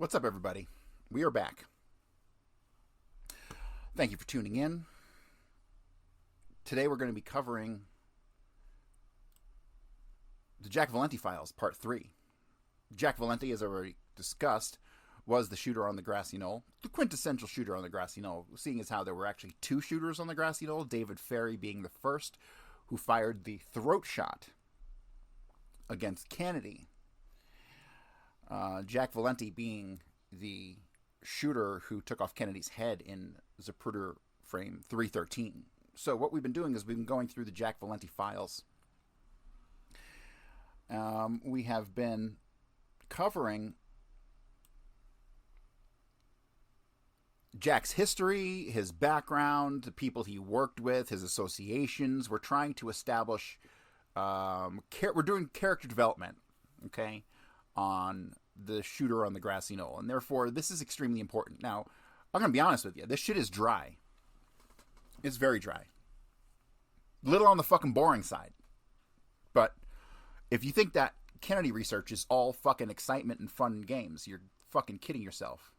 What's up, everybody? We are back. Thank you for tuning in. Today we're going to be covering the Jack Valenti files, part 3. Jack Valenti, as I already discussed, was the shooter on the Grassy Knoll, the quintessential shooter on the Grassy Knoll, seeing as how there were actually 2 shooters on the Grassy Knoll, David Ferry being the first who fired the throat shot against Kennedy. Jack Valenti being the shooter who took off Kennedy's head in Zapruder frame 313. So what we've been doing is we've been going through the Jack Valenti files. We have been covering Jack's history, his background, the people he worked with, his associations. We're trying to establish, we're doing character development, okay, on the shooter on the Grassy Knoll. And therefore, this is extremely important. Now, I'm going to be honest with you. This shit is dry. It's very dry. Little on the fucking boring side. But if you think that Kennedy research is all fucking excitement and fun and games, you're fucking kidding yourself.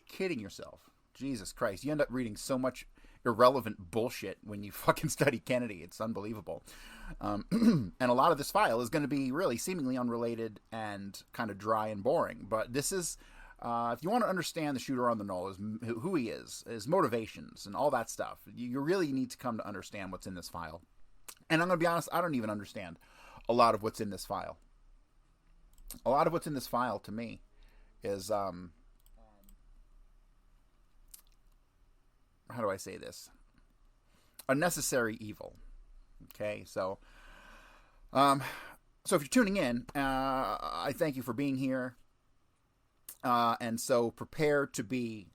Kidding yourself. Jesus Christ. You end up reading so much irrelevant bullshit when you fucking study Kennedy. It's unbelievable. And a lot of this file is going to be really seemingly unrelated and kind of dry and boring. But this is, if you want to understand the shooter on the Knoll, who he is, his motivations, and all that stuff, you really need to come to understand what's in this file. And I'm going to be honest, I don't even understand a lot of what's in this file. A lot of what's in this file, to me, is, how do I say this? A necessary evil. Okay, so if you're tuning in, I thank you for being here. And so prepare to be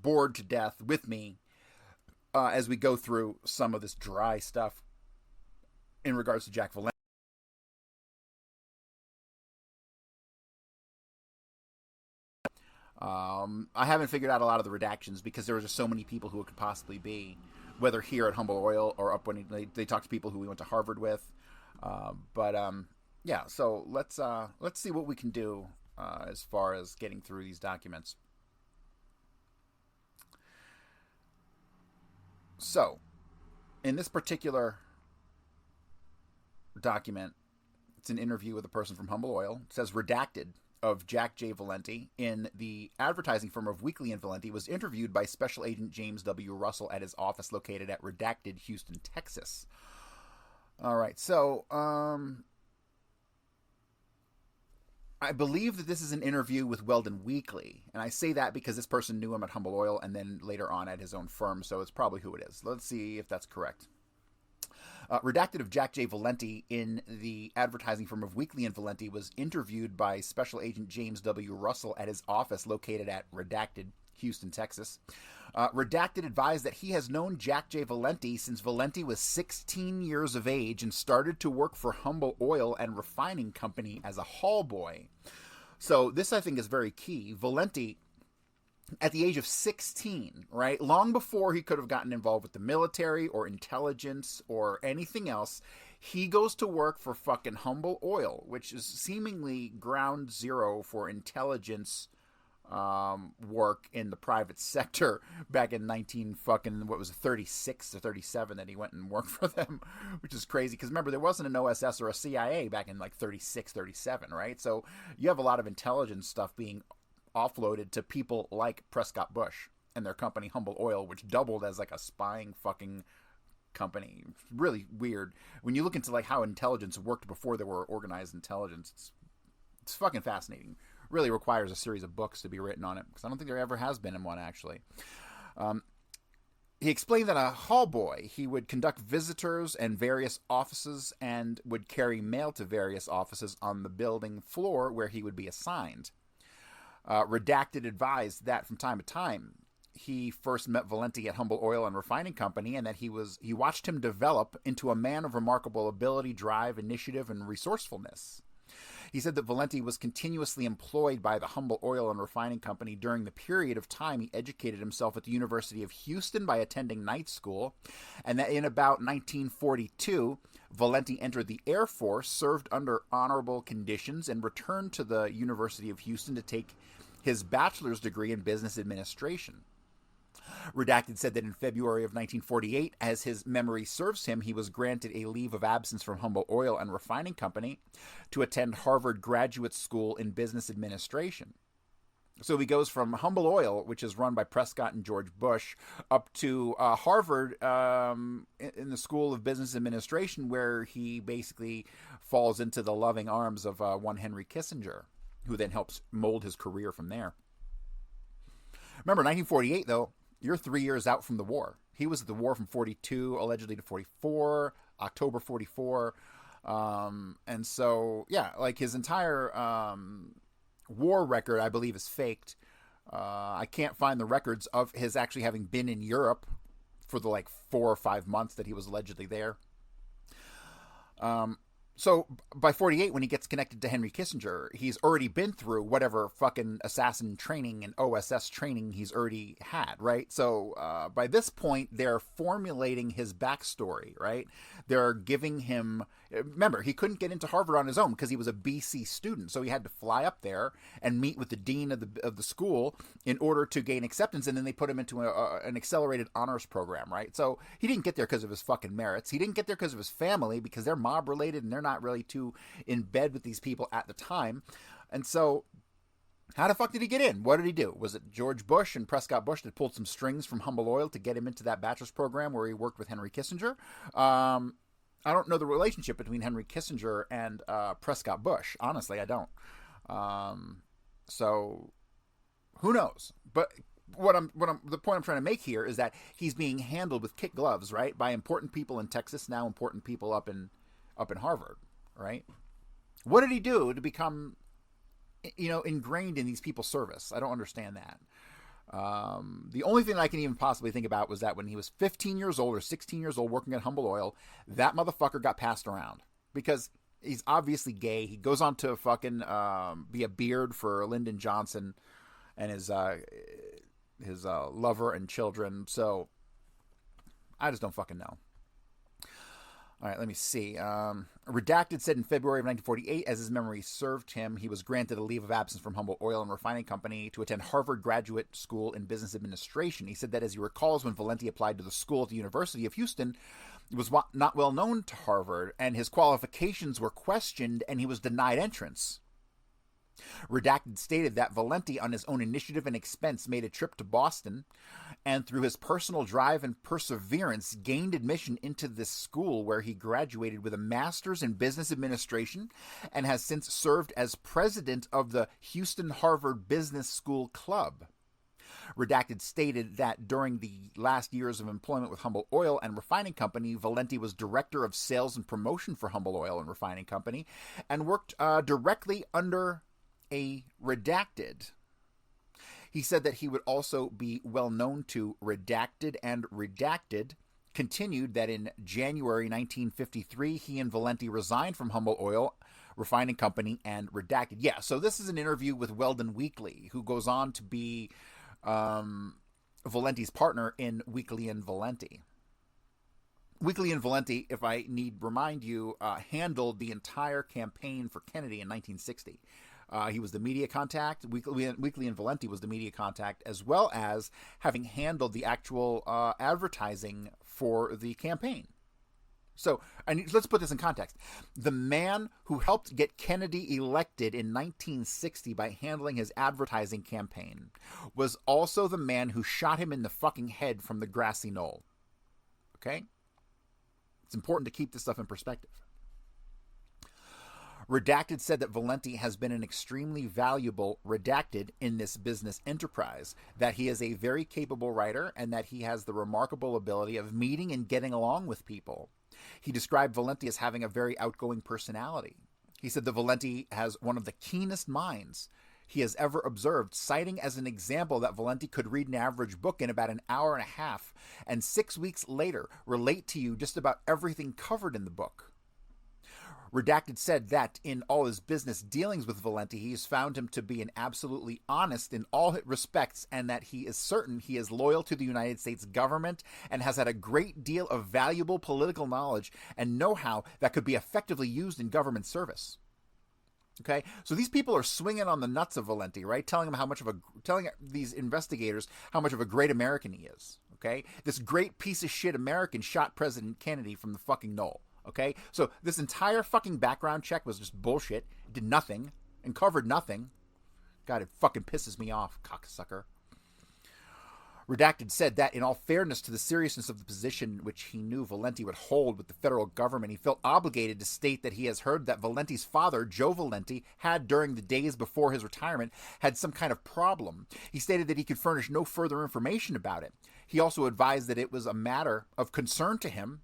bored to death with me as we go through some of this dry stuff in regards to Jack Valenti. I haven't figured out a lot of the redactions because there were just so many people who it could possibly be, whether here at Humble Oil or up when they talk to people who we went to Harvard with. Yeah, so let's see what we can do as far as getting through these documents. So, in this particular document, it's an interview with a person from Humble Oil. It says redacted of Jack J. Valenti in the advertising firm of Weekly and Valenti was interviewed by Special Agent James W. Russell at his office located at Redacted, Houston, Texas. All right, so I believe that this is an interview with Weldon Weekly, and I say that because this person knew him at Humble Oil and then later on at his own firm, so it's probably who it is. Let's see if that's correct. Redacted of Jack J. Valenti in the advertising firm of Weekly and Valenti was interviewed by Special Agent James W. Russell at his office located at Redacted, Houston, Texas. Redacted advised that he has known Jack J. Valenti since Valenti was 16 years of age and started to work for Humble Oil and Refining Company as a hall boy. So this, I think, is very key. Valenti, at the age of 16, right, long before he could have gotten involved with the military or intelligence or anything else, he goes to work for fucking Humble Oil, which is seemingly ground zero for intelligence work in the private sector back in 36 to 37 that he went and worked for them, which is crazy because remember there wasn't an OSS or a CIA back in like 36, 37, right? So you have a lot of intelligence stuff being offloaded to people like Prescott Bush and their company Humble Oil, which doubled as like a spying fucking company. Really weird when you look into like how intelligence worked before there were organized intelligence. It's fucking fascinating. Really requires a series of books to be written on it because I don't think there ever has been in one actually. He explained that a hall boy, he would conduct visitors and various offices and would carry mail to various offices on the building floor where he would be assigned. Redacted advised that from time to time he first met Valenti at Humble Oil and Refining Company and that he watched him develop into a man of remarkable ability, drive, initiative, and resourcefulness. He said that Valenti was continuously employed by the Humble Oil and Refining Company during the period of time he educated himself at the University of Houston by attending night school, and that in about 1942, Valenti entered the Air Force, served under honorable conditions, and returned to the University of Houston to take his bachelor's degree in business administration. Redacted said that in February of 1948, as his memory serves him, he was granted a leave of absence from Humble Oil and Refining Company to attend Harvard Graduate School in Business Administration. So he goes from Humble Oil, which is run by Prescott and George Bush, up to Harvard in the School of Business Administration, where he basically falls into the loving arms of one Henry Kissinger, who then helps mold his career from there. Remember, 1948, though, you're 3 years out from the war. He was at the war from 42, allegedly, to 44, October 44. And so, yeah, like his entire war record, I believe, is faked. I can't find the records of his actually having been in Europe for the 4 or 5 months that he was allegedly there. So by 48, when he gets connected to Henry Kissinger, he's already been through whatever fucking assassin training and OSS training he's already had, right? So by this point, they're formulating his backstory, right? They're giving him... Remember, he couldn't get into Harvard on his own because he was a BC student, so he had to fly up there and meet with the dean of the school in order to gain acceptance, and then they put him into an accelerated honors program, right? So he didn't get there because of his fucking merits. He didn't get there because of his family, because they're mob-related and they're not really too in bed with these people at the time. And so how the fuck did he get in? What did he do? Was it George Bush and Prescott Bush that pulled some strings from Humble Oil to get him into that bachelor's program where he worked with Henry Kissinger? I don't know the relationship between Henry Kissinger and Prescott Bush. Honestly, I don't. So who knows? But the point I'm trying to make here is that he's being handled with kid gloves, right, by important people in Texas, now important people up in Harvard, right? What did he do to become, ingrained in these people's service? I don't understand that. The only thing I can even possibly think about was that when he was 15 years old or 16 years old working at Humble Oil, that motherfucker got passed around because he's obviously gay. He goes on to fucking be a beard for Lyndon Johnson and his lover and children. So I just don't fucking know. All right, let me see. Redacted said in February of 1948, as his memory served him, he was granted a leave of absence from Humble Oil and Refining Company to attend Harvard Graduate School in Business Administration. He said that, as he recalls, when Valenti applied to the school at the University of Houston, he was not well known to Harvard, and his qualifications were questioned, and he was denied entrance. Redacted stated that Valenti, on his own initiative and expense, made a trip to Boston, and through his personal drive and perseverance, gained admission into this school, where he graduated with a master's in business administration and has since served as president of the Houston Harvard Business School Club. Redacted stated that during the last years of employment with Humble Oil and Refining Company, Valenti was director of sales and promotion for Humble Oil and Refining Company and worked directly under a Redacted. He said that he would also be well known to Redacted, and Redacted continued that in January 1953, he and Valenti resigned from Humble Oil Refining Company and Redacted. Yeah, so this is an interview with Weldon Weekly, who goes on to be Valenti's partner in Weekly and Valenti. Weekly and Valenti, if I need remind you, handled the entire campaign for Kennedy in 1960. He was the media contact. Weekly and Valenti was the media contact, as well as having handled the actual advertising for the campaign. So, let's put this in context. The man who helped get Kennedy elected in 1960 by handling his advertising campaign was also the man who shot him in the fucking head from the Grassy Knoll. Okay? It's important to keep this stuff in perspective. Redacted said that Valenti has been an extremely valuable Redacted in this business enterprise, that he is a very capable writer, and that he has the remarkable ability of meeting and getting along with people. He described Valenti as having a very outgoing personality. He said that Valenti has one of the keenest minds he has ever observed, citing as an example that Valenti could read an average book in about an hour and a half, and 6 weeks later relate to you just about everything covered in the book. Redacted said that in all his business dealings with Valenti, he has found him to be an absolutely honest in all respects, and that he is certain he is loyal to the United States government and has had a great deal of valuable political knowledge and know-how that could be effectively used in government service. Okay, so these people are swinging on the nuts of Valenti, right? Telling these investigators how much of a great American he is. Okay, this great piece of shit American shot President Kennedy from the fucking Knoll. Okay, so this entire fucking background check was just bullshit. It did nothing and covered nothing. God, it fucking pisses me off, cocksucker. Redacted said that, in all fairness to the seriousness of the position which he knew Valenti would hold with the federal government, he felt obligated to state that he has heard that Valenti's father, Joe Valenti, had, during the days before his retirement, had some kind of problem. He stated that he could furnish no further information about it. He also advised that it was a matter of concern to him,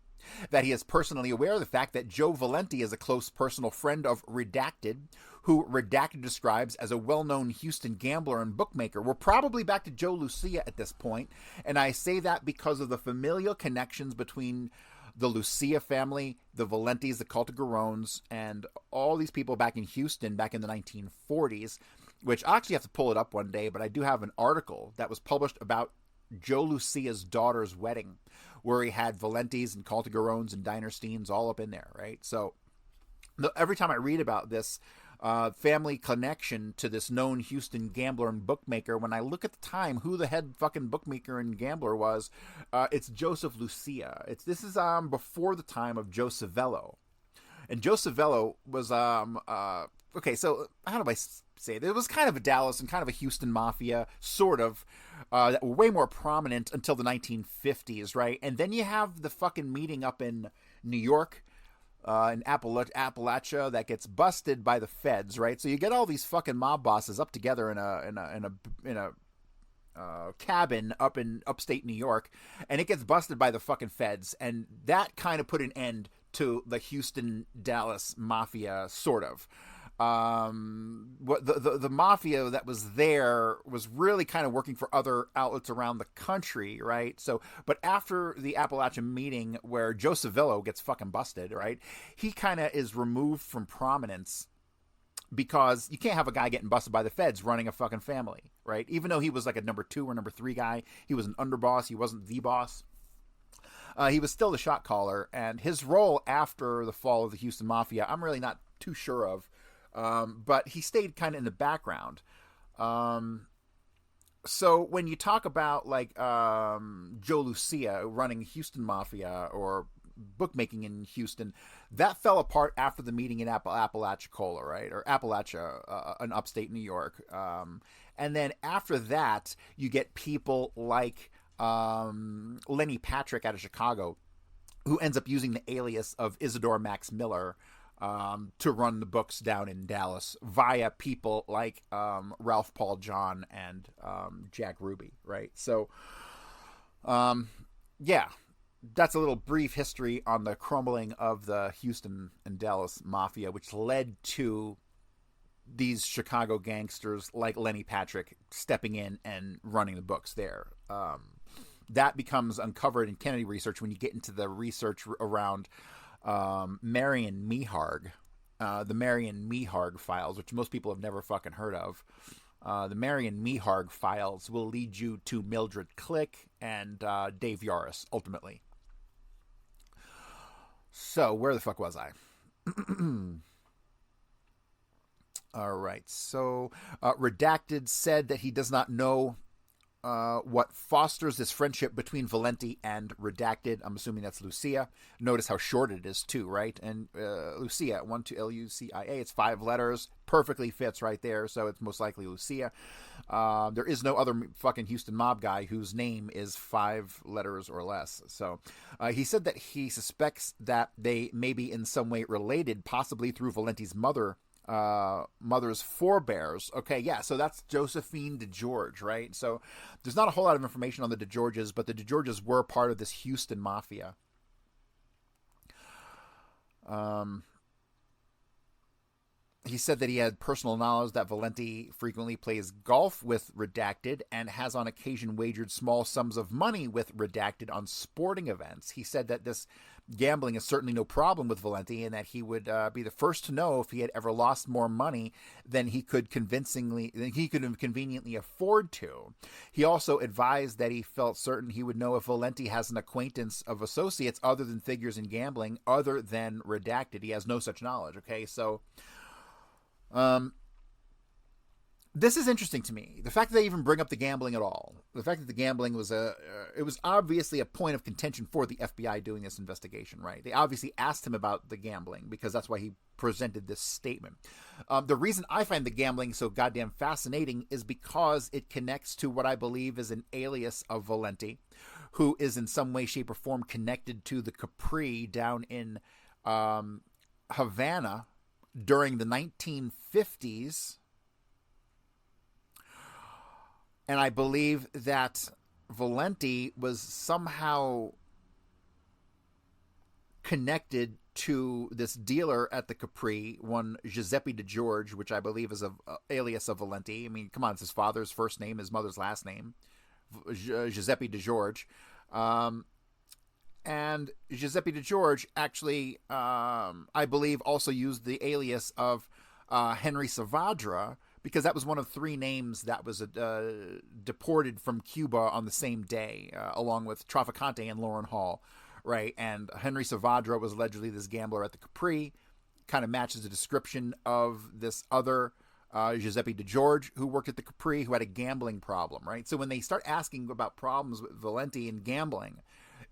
that he is personally aware of the fact that Joe Valenti is a close personal friend of Redacted, who Redacted describes as a well-known Houston gambler and bookmaker. We're probably back to Joe Lucia at this point, and I say that because of the familial connections between the Lucia family, the Valentis, the Caltaguerones, and all these people back in Houston back in the 1940s, which I actually have to pull it up one day, but I do have an article that was published about Joe Lucia's daughter's wedding, where he had Valentis and Caltaguerones and Dinersteins all up in there, right? So every time I read about this family connection to this known Houston gambler and bookmaker, when I look at the time who the head fucking bookmaker and gambler was, it's Joseph Lucia. This is before the time of Joe Savello. And Joe Savello was okay, so how do I say it? It was kind of a Dallas and kind of a Houston mafia, sort of, that were way more prominent until the 1950s, right? And then you have the fucking meeting up in New York, in Appalachia, that gets busted by the feds, right? So you get all these fucking mob bosses up together in a cabin up in upstate New York, and it gets busted by the fucking feds, and that kind of put an end to the Houston Dallas mafia, sort of. What the mafia that was there was really kind of working for other outlets around the country, right? So, but after the Appalachian meeting where Joe Savello gets fucking busted, right? He kind of is removed from prominence because you can't have a guy getting busted by the feds running a fucking family, right? Even though he was like a number 2 or number 3 guy, he was an underboss. He wasn't the boss. He was still the shot caller, and his role after the fall of the Houston Mafia, I'm really not too sure of. But he stayed kind of in the background. So when you talk about like Joe Lucia running Houston Mafia or bookmaking in Houston, that fell apart after the meeting in Apalachicola, right? Or Appalachia, in upstate New York. And then after that, you get people like Lenny Patrick out of Chicago, who ends up using the alias of Isidore Max Miller to run the books down in Dallas via people like Ralph Paul John and Jack Ruby, right? So, yeah, that's a little brief history on the crumbling of the Houston and Dallas Mafia, which led to these Chicago gangsters like Lenny Patrick stepping in and running the books there. That becomes uncovered in Kennedy research when you get into the research around Marion Meharg, the Marion Meharg files, which most people have never fucking heard of. The Marion Meharg files will lead you to Mildred Click and Dave Yaris, ultimately. So, where the fuck was I? All right, so Redacted said that he does not know what fosters this friendship between Valenti and Redacted. I'm assuming that's Lucia. Notice how short it is too, right? And Lucia, 1-2 Lucia. It's 5 letters. Perfectly fits right there. So it's most likely Lucia. There is no other fucking Houston mob guy whose name is 5 letters or less. So he said that he suspects that they may be in some way related, possibly through Valenti's mother's forebears. Okay, yeah, so that's Josephine DeGeorge, right? So there's not a whole lot of information on the DeGeorges, but the DeGeorges were part of this Houston Mafia. He said that he had personal knowledge that Valenti frequently plays golf with Redacted and has on occasion wagered small sums of money with Redacted on sporting events. He said that this gambling is certainly no problem with Valenti and that he would be the first to know if he had ever lost more money than he could convincingly, than he could conveniently afford to. He also advised that he felt certain he would know if Valenti has an acquaintance of associates other than figures in gambling, other than Redacted. He has no such knowledge. Okay, so Um, this is interesting to me. The fact that they even bring up the gambling at all. The fact that the gambling was it was obviously a point of contention for the FBI doing this investigation, right? They obviously asked him about the gambling because that's why he presented this statement. The reason I find the gambling so goddamn fascinating is because it connects to what I believe is an alias of Valenti, who is in some way, shape, or form connected to the Capri down in Havana during the 1950s. And I believe that Valenti was somehow connected to this dealer at the Capri, one Giuseppe DeGeorge, which I believe is an alias of Valenti. I mean, come on, it's his father's first name, his mother's last name, Giuseppe DeGeorge. And Giuseppe DeGeorge actually, I believe, also used the alias of Henry Savadra, because that was one of three names that was deported from Cuba on the same day, along with Traficante and Lauren Hall, right? And Henry Savadra was allegedly this gambler at the Capri, kind of matches the description of this other Giuseppe DeGeorge, who worked at the Capri, who had a gambling problem, right? So when they start asking about problems with Valenti and gambling,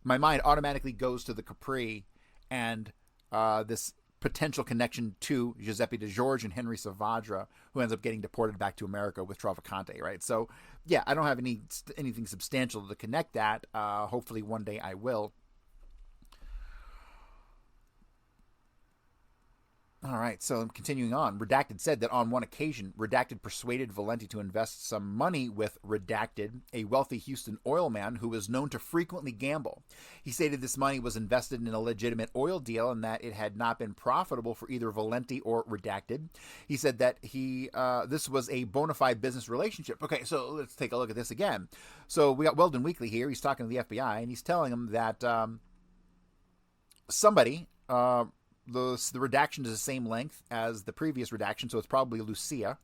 my mind automatically goes to the Capri and this potential connection to Giuseppe DeGeorge and Henry Savadra, who ends up getting deported back to America with Traficante, right? So, yeah, I don't have anything substantial to connect that. Hopefully one day I will. All right, so continuing on, Redacted said that on one occasion, Redacted persuaded Valenti to invest some money with Redacted, a wealthy Houston oil man who was known to frequently gamble. He stated this money was invested in a legitimate oil deal and that it had not been profitable for either Valenti or Redacted. He said that this was a bona fide business relationship. Okay, so let's take a look at this again. So we got Weldon Weekly here. He's talking to the FBI, and he's telling them that somebody... The redaction is the same length as the previous redaction, so it's probably Lucia,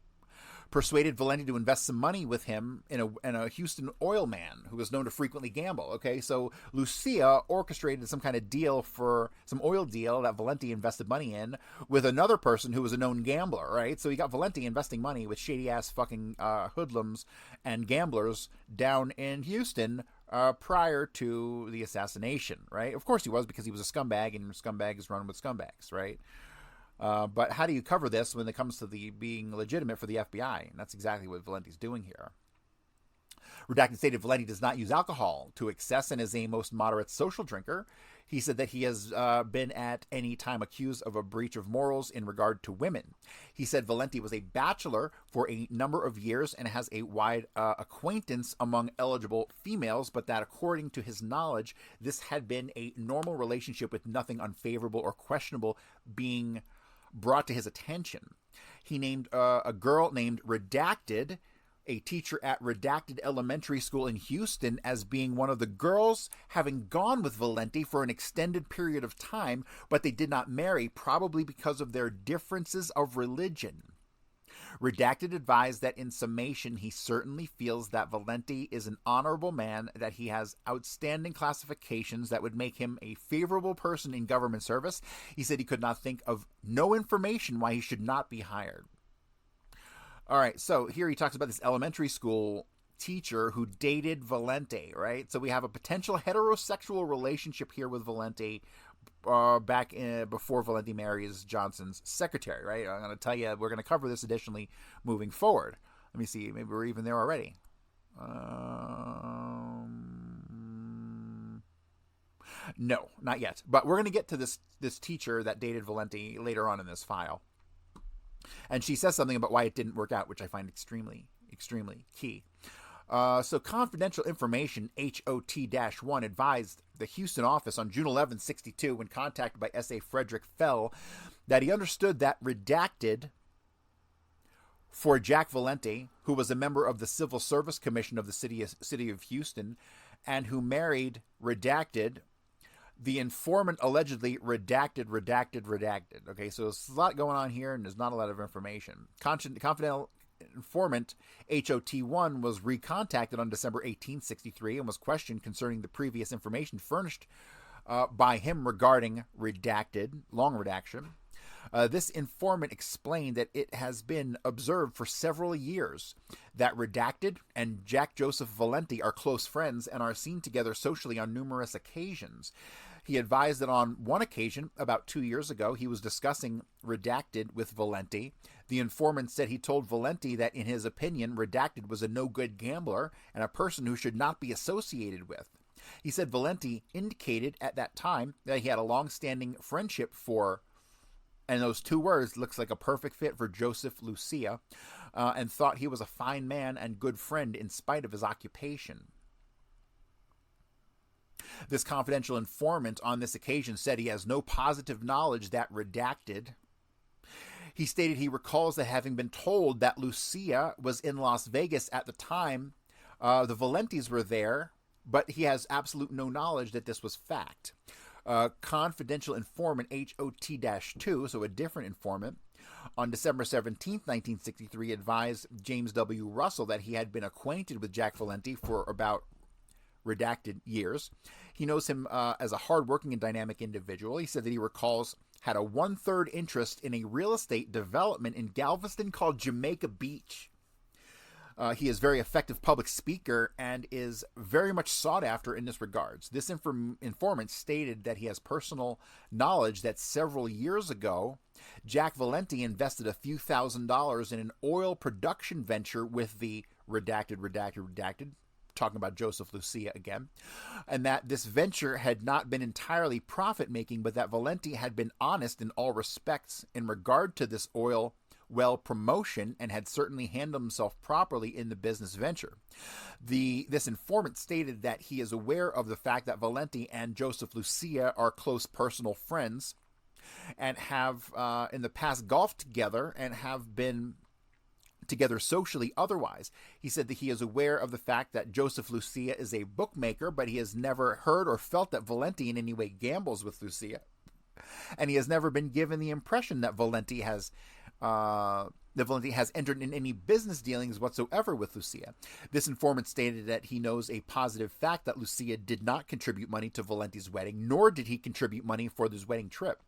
persuaded Valenti to invest some money with him in a Houston oil man who was known to frequently gamble. Okay, so Lucia orchestrated some kind of deal for some oil deal that Valenti invested money in with another person who was a known gambler, right? So you got Valenti investing money with shady-ass fucking hoodlums and gamblers down in Houston prior to the assassination, right? Of course he was, because he was a scumbag, and scumbags run with scumbags, right? But how do you cover this when it comes to the being legitimate for the FBI? And that's exactly what Valenti's doing here. Redacted stated Valenti does not use alcohol to excess and is a most moderate social drinker. He said that he has been at any time accused of a breach of morals in regard to women. He said Valenti was a bachelor for a number of years and has a wide acquaintance among eligible females, but that according to his knowledge, this had been a normal relationship with nothing unfavorable or questionable being brought to his attention. He named a girl named Redacted, a teacher at Redacted Elementary School in Houston, as being one of the girls having gone with Valenti for an extended period of time, but they did not marry, probably because of their differences of religion. Redacted advised that in summation, he certainly feels that Valenti is an honorable man, that he has outstanding classifications that would make him a favorable person in government service. He said he could not think of no information why he should not be hired. All right, so here he talks about this elementary school teacher who dated Valenti, right? So we have a potential heterosexual relationship here with Valenti before Valenti marries Johnson's secretary, right? I'm going to tell you, we're going to cover this additionally moving forward. Let me see, maybe we're even there already. No, not yet. But we're going to get to this teacher that dated Valenti later on in this file. And she says something about why it didn't work out, which I find extremely, extremely key. So confidential information, HOT-1, advised the Houston office on June 11, 1962, when contacted by S.A. Frederick Fell, that he understood that Redacted for Jack Valenti, who was a member of the Civil Service Commission of the city of Houston, and who married Redacted, the informant allegedly redacted. Okay, so there's a lot going on here, and there's not a lot of information. Confidential informant HOT-1 was recontacted on December 18, 1963, and was questioned concerning the previous information furnished by him regarding Redacted, long redaction. This informant explained that it has been observed for several years that Redacted and Jack Joseph Valenti are close friends and are seen together socially on numerous occasions. He advised that on one occasion, about 2 years ago, he was discussing Redacted with Valenti. The informant said he told Valenti that, in his opinion, Redacted was a no-good gambler and a person who should not be associated with. He said Valenti indicated at that time that he had a long-standing friendship for, and those two words looks like a perfect fit for Joseph Lucia, and thought he was a fine man and good friend in spite of his occupation. This confidential informant on this occasion said he has no positive knowledge that Redacted. He stated he recalls that having been told that Lucia was in Las Vegas at the time the Valentis were there, but he has absolute no knowledge that this was fact. Confidential informant HOT-2, so a different informant, on December 17, 1963, advised James W. Russell that he had been acquainted with Jack Valenti for about Redacted years. He knows him as a hardworking and dynamic individual. He said that he recalls had a 1/3 interest in a real estate development in Galveston called Jamaica Beach. He is a very effective public speaker and is very much sought after in this regards. This informant stated that he has personal knowledge that several years ago, Jack Valenti invested a few $1,000s in an oil production venture with the redacted, talking about Joseph Lucia again, and that this venture had not been entirely profit-making, but that Valenti had been honest in all respects in regard to this oil well promotion and had certainly handled himself properly in the business venture. This informant stated that he is aware of the fact that Valenti and Joseph Lucia are close personal friends and have in the past golfed together and have been together socially otherwise. He said that he is aware of the fact that Joseph Lucia is a bookmaker, but he has never heard or felt that Valenti in any way gambles with Lucia. And he has never been given the impression that Valenti has entered in any business dealings whatsoever with Lucia. This informant stated that he knows a positive fact that Lucia did not contribute money to Valenti's wedding, nor did he contribute money for this wedding trip.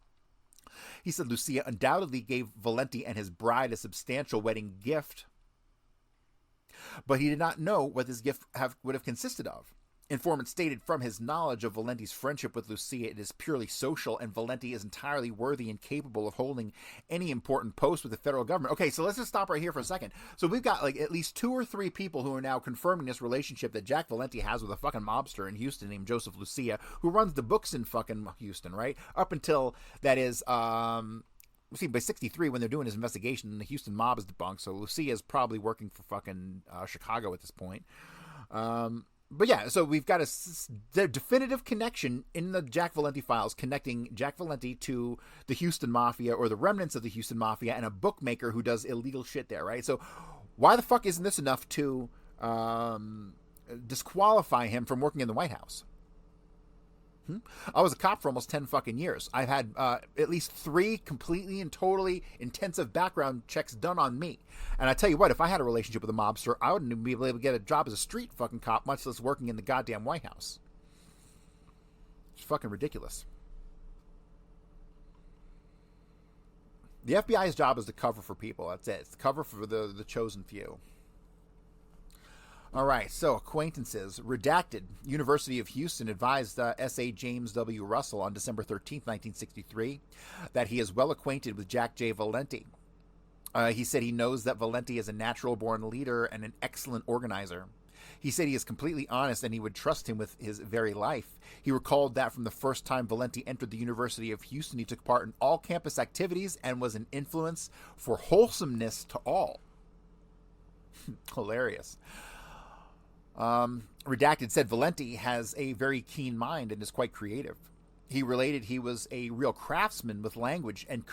He said Lucia undoubtedly gave Valenti and his bride a substantial wedding gift, but he did not know what this gift would have consisted of. Informant stated from his knowledge of Valenti's friendship with Lucia, it is purely social, and Valenti is entirely worthy and capable of holding any important post with the federal government. Okay, so let's just stop right here for a second. So we've got like at least 2 or 3 people who are now confirming this relationship that Jack Valenti has with a fucking mobster in Houston named Joseph Lucia, who runs the books in fucking Houston, right? Up until, that is, see, by 63, when they're doing his investigation, the Houston mob is debunked, so Lucia is probably working for fucking Chicago at this point. But yeah, so we've got the definitive connection in the Jack Valenti files connecting Jack Valenti to the Houston Mafia or the remnants of the Houston Mafia and a bookmaker who does illegal shit there, right? So why the fuck isn't this enough to disqualify him from working in the White House? I was a cop for almost 10 fucking years. I've had at least 3 completely and totally intensive background checks done on me. And I tell you what, if I had a relationship with a mobster, I wouldn't even be able to get a job as a street fucking cop, much less working in the goddamn White House. It's fucking ridiculous. The FBI's job is to cover for people. That's it. It's to cover for the chosen few. All right, so acquaintances. Redacted. University of Houston advised S.A. James W. Russell on December 13, 1963, that he is well acquainted with Jack J. Valenti. He said he knows that Valenti is a natural-born leader and an excellent organizer. He said he is completely honest and he would trust him with his very life. He recalled that from the first time Valenti entered the University of Houston, he took part in all campus activities and was an influence for wholesomeness to all. Hilarious. Redacted said Valenti has a very keen mind and is quite creative. He related he was a real craftsman with language and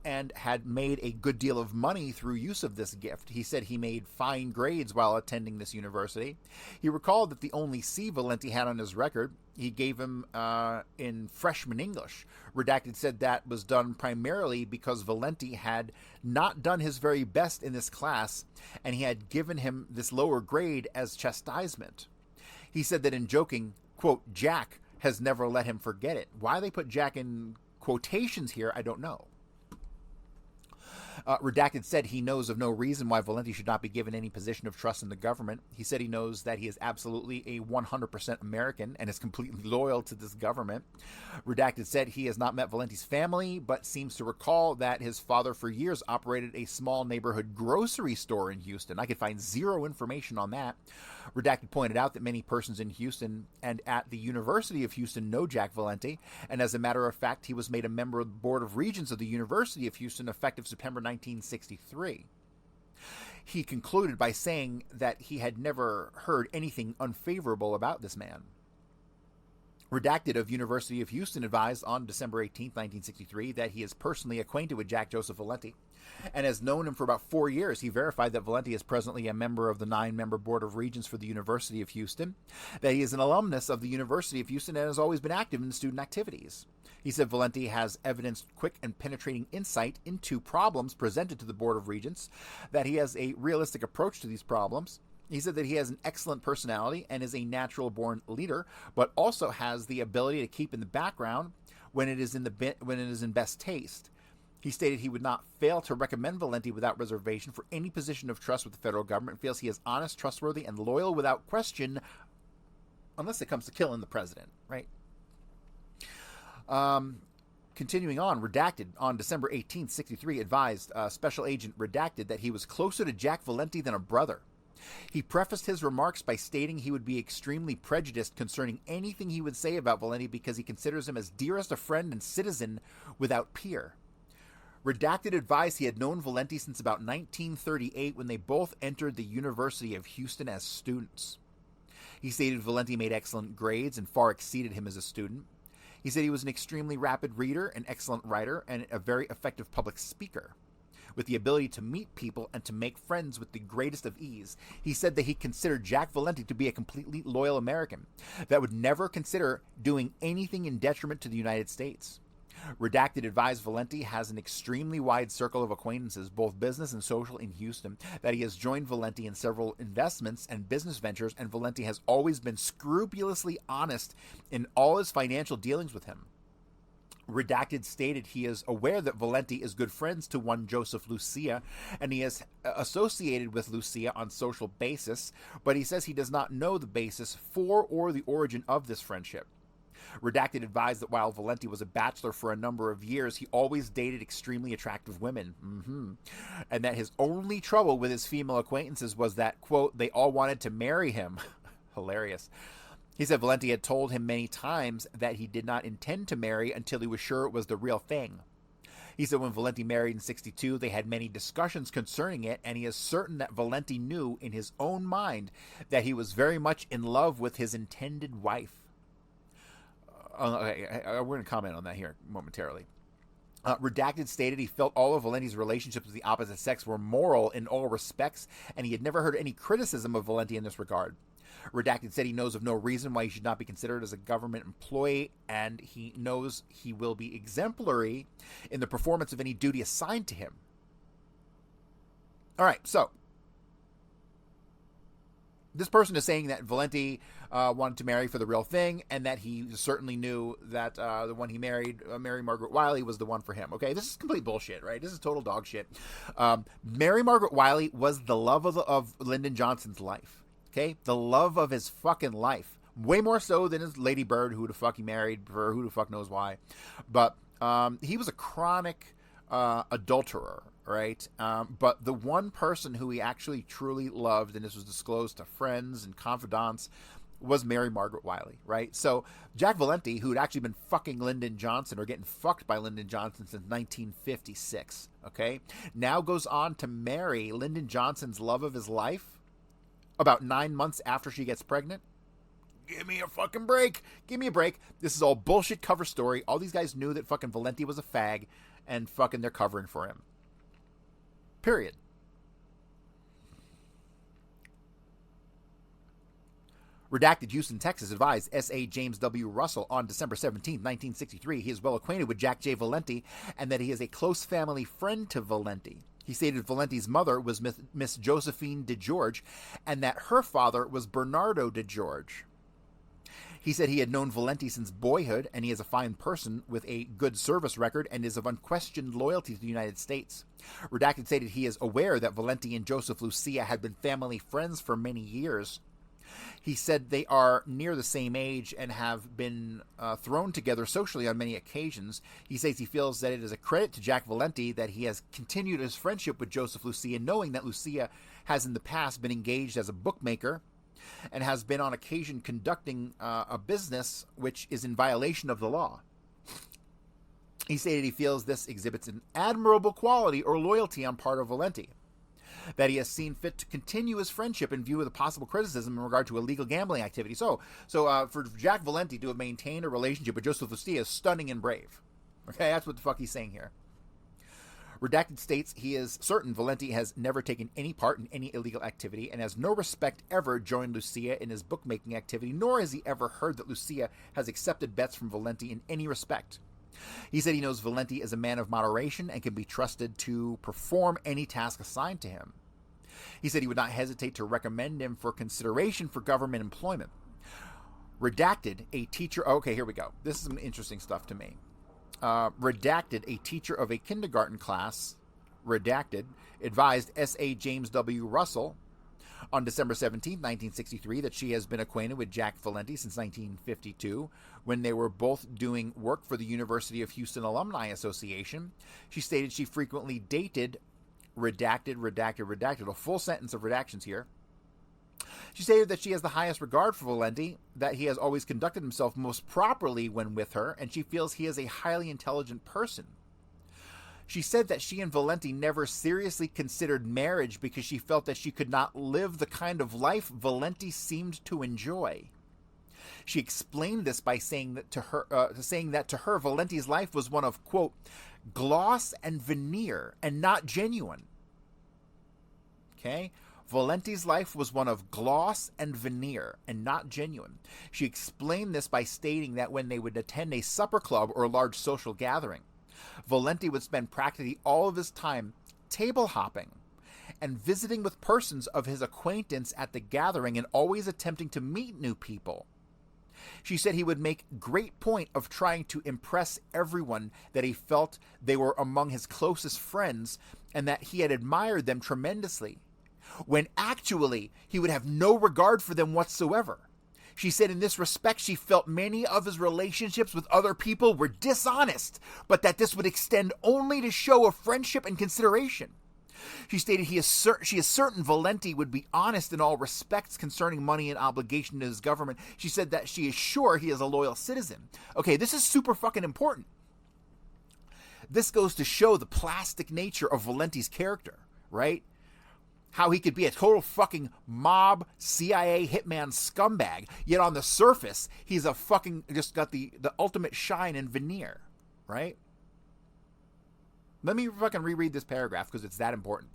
and had made a good deal of money through use of this gift. He said he made fine grades while attending this university. He recalled that the only C Valenti had on his record, he gave him in freshman English. Redacted said that was done primarily because Valenti had not done his very best in this class, and he had given him this lower grade as chastisement. He said that in joking, quote, Jack has never let him forget it. Why they put Jack in quotations here, I don't know. Redacted said he knows of no reason why Valenti should not be given any position of trust in the government. He said he knows that he is absolutely a 100% American and is completely loyal to this government. Redacted said he has not met Valenti's family, but seems to recall that his father for years operated a small neighborhood grocery store in Houston. I could find zero information on that. Redacted pointed out that many persons in Houston and at the University of Houston know Jack Valenti, and as a matter of fact, he was made a member of the Board of Regents of the University of Houston effective September 1963. He concluded by saying that he had never heard anything unfavorable about this man. Redacted of University of Houston advised on December 18, 1963, that he is personally acquainted with Jack Joseph Valenti and has known him for about 4 years. He verified that Valenti is presently a member of the 9-member Board of Regents for the University of Houston, that he is an alumnus of the University of Houston and has always been active in student activities. He said Valenti has evidenced quick and penetrating insight into problems presented to the Board of Regents, that he has a realistic approach to these problems. He said that he has an excellent personality and is a natural-born leader, but also has the ability to keep in the background when it is in best taste. He stated he would not fail to recommend Valenti without reservation for any position of trust with the federal government. Feels he is honest, trustworthy, and loyal without question, unless it comes to killing the president, right? Continuing on, Redacted on December 18, 1963 advised Special Agent Redacted that he was closer to Jack Valenti than a brother. He prefaced his remarks by stating he would be extremely prejudiced concerning anything he would say about Valenti because he considers him as dearest a friend and citizen without peer. Redacted advised he had known Valenti since about 1938 when they both entered the University of Houston as students. He stated Valenti made excellent grades and far exceeded him as a student. He said he was an extremely rapid reader, an excellent writer, and a very effective public speaker, with the ability to meet people and to make friends with the greatest of ease. He said that he considered Jack Valenti to be a completely loyal American that would never consider doing anything in detriment to the United States. Redacted advised Valenti has an extremely wide circle of acquaintances, both business and social, in Houston, that he has joined Valenti in several investments and business ventures, and Valenti has always been scrupulously honest in all his financial dealings with him. Redacted stated he is aware that Valenti is good friends to one Joseph Lucia, and he is associated with Lucia on social basis, but he says he does not know the basis for or the origin of this friendship. Redacted advised that while Valenti was a bachelor for a number of years, he always dated extremely attractive women, and that his only trouble with his female acquaintances was that, quote, they all wanted to marry him. Hilarious. He said Valenti had told him many times that he did not intend to marry until he was sure it was the real thing. He said when Valenti married in 1962, they had many discussions concerning it, and he is certain that Valenti knew in his own mind that he was very much in love with his intended wife. We're going to comment on that here momentarily. Redacted stated he felt all of Valenti's relationships with the opposite sex were moral in all respects, and he had never heard any criticism of Valenti in this regard. Redacted said he knows of no reason why he should not be considered as a government employee, and he knows he will be exemplary in the performance of any duty assigned to him. All right, so this person is saying that Valenti wanted to marry for the real thing, and that he certainly knew that the one he married, Mary Margaret Wiley, was the one for him. Okay, this is complete bullshit, right? This is total dog shit. Mary Margaret Wiley was the love of Lyndon Johnson's life. Okay, the love of his fucking life. Way more so than his Lady Bird, who the fuck he married for who the fuck knows why. But he was a chronic adulterer, right? But the one person who he actually truly loved, and this was disclosed to friends and confidants, was Mary Margaret Wiley, right? So Jack Valenti, who had actually been fucking Lyndon Johnson or getting fucked by Lyndon Johnson since 1956, okay, now goes on to marry Lyndon Johnson's love of his life about 9 months after she gets pregnant. Give me a fucking break. Give me a break. This is all bullshit cover story. All these guys knew that fucking Valenti was a fag, and fucking they're covering for him. Period. Redacted Houston, Texas advised S.A. James W. Russell on December 17, 1963 he is well acquainted with Jack J. Valenti and that he is a close family friend to Valenti. He stated Valenti's mother was Miss Josephine DeGeorge and that her father was Bernardo DeGeorge. He said he had known Valenti since boyhood, and he is a fine person with a good service record and is of unquestioned loyalty to the United States. Redacted stated he is aware that Valenti and Joseph Lucia had been family friends for many years. He said they are near the same age and have been thrown together socially on many occasions. He says he feels that it is a credit to Jack Valenti that he has continued his friendship with Joseph Lucia, knowing that Lucia has in the past been engaged as a bookmaker and has been on occasion conducting a business which is in violation of the law. He stated he feels this exhibits an admirable quality or loyalty on part of Valenti, that he has seen fit to continue his friendship in view of the possible criticism in regard to illegal gambling activity. So for Jack Valenti to have maintained a relationship with Joseph Lucia is stunning and brave. Okay, that's what the fuck he's saying here. Redacted states he is certain Valenti has never taken any part in any illegal activity and has no respect ever joined Lucia in his bookmaking activity, nor has he ever heard that Lucia has accepted bets from Valenti in any respect. He said he knows Valenti is a man of moderation and can be trusted to perform any task assigned to him. He said he would not hesitate to recommend him for consideration for government employment. Redacted, a teacher... Okay, here we go. This is some interesting stuff to me. Redacted, a teacher of a kindergarten class, redacted, advised S.A. James W. Russell on December 17, 1963, that she has been acquainted with Jack Valenti since 1952, when they were both doing work for the University of Houston Alumni Association. She stated she frequently dated, redacted, a full sentence of redactions here. She stated that she has the highest regard for Valenti, that he has always conducted himself most properly when with her, and she feels he is a highly intelligent person. She said that she and Valenti never seriously considered marriage because she felt that she could not live the kind of life Valenti seemed to enjoy. She explained this by saying that to her, Valenti's life was one of, quote, gloss and veneer and not genuine. Okay? Valenti's life was one of gloss and veneer and not genuine. She explained this by stating that when they would attend a supper club or large social gathering, Valenti would spend practically all of his time table hopping and visiting with persons of his acquaintance at the gathering and always attempting to meet new people. She said he would make great point of trying to impress everyone that he felt they were among his closest friends and that he had admired them tremendously, when actually he would have no regard for them whatsoever. She said in this respect she felt many of his relationships with other people were dishonest, but that this would extend only to show of friendship and consideration. She stated she is certain Valenti would be honest in all respects concerning money and obligation to his government. She said that she is sure he is a loyal citizen. Okay, this is super fucking important. This goes to show the plastic nature of Valenti's character, right? How he could be a total fucking mob, CIA hitman scumbag, yet on the surface, he's a fucking, just got the ultimate shine and veneer, right? Let me fucking reread this paragraph because it's that important.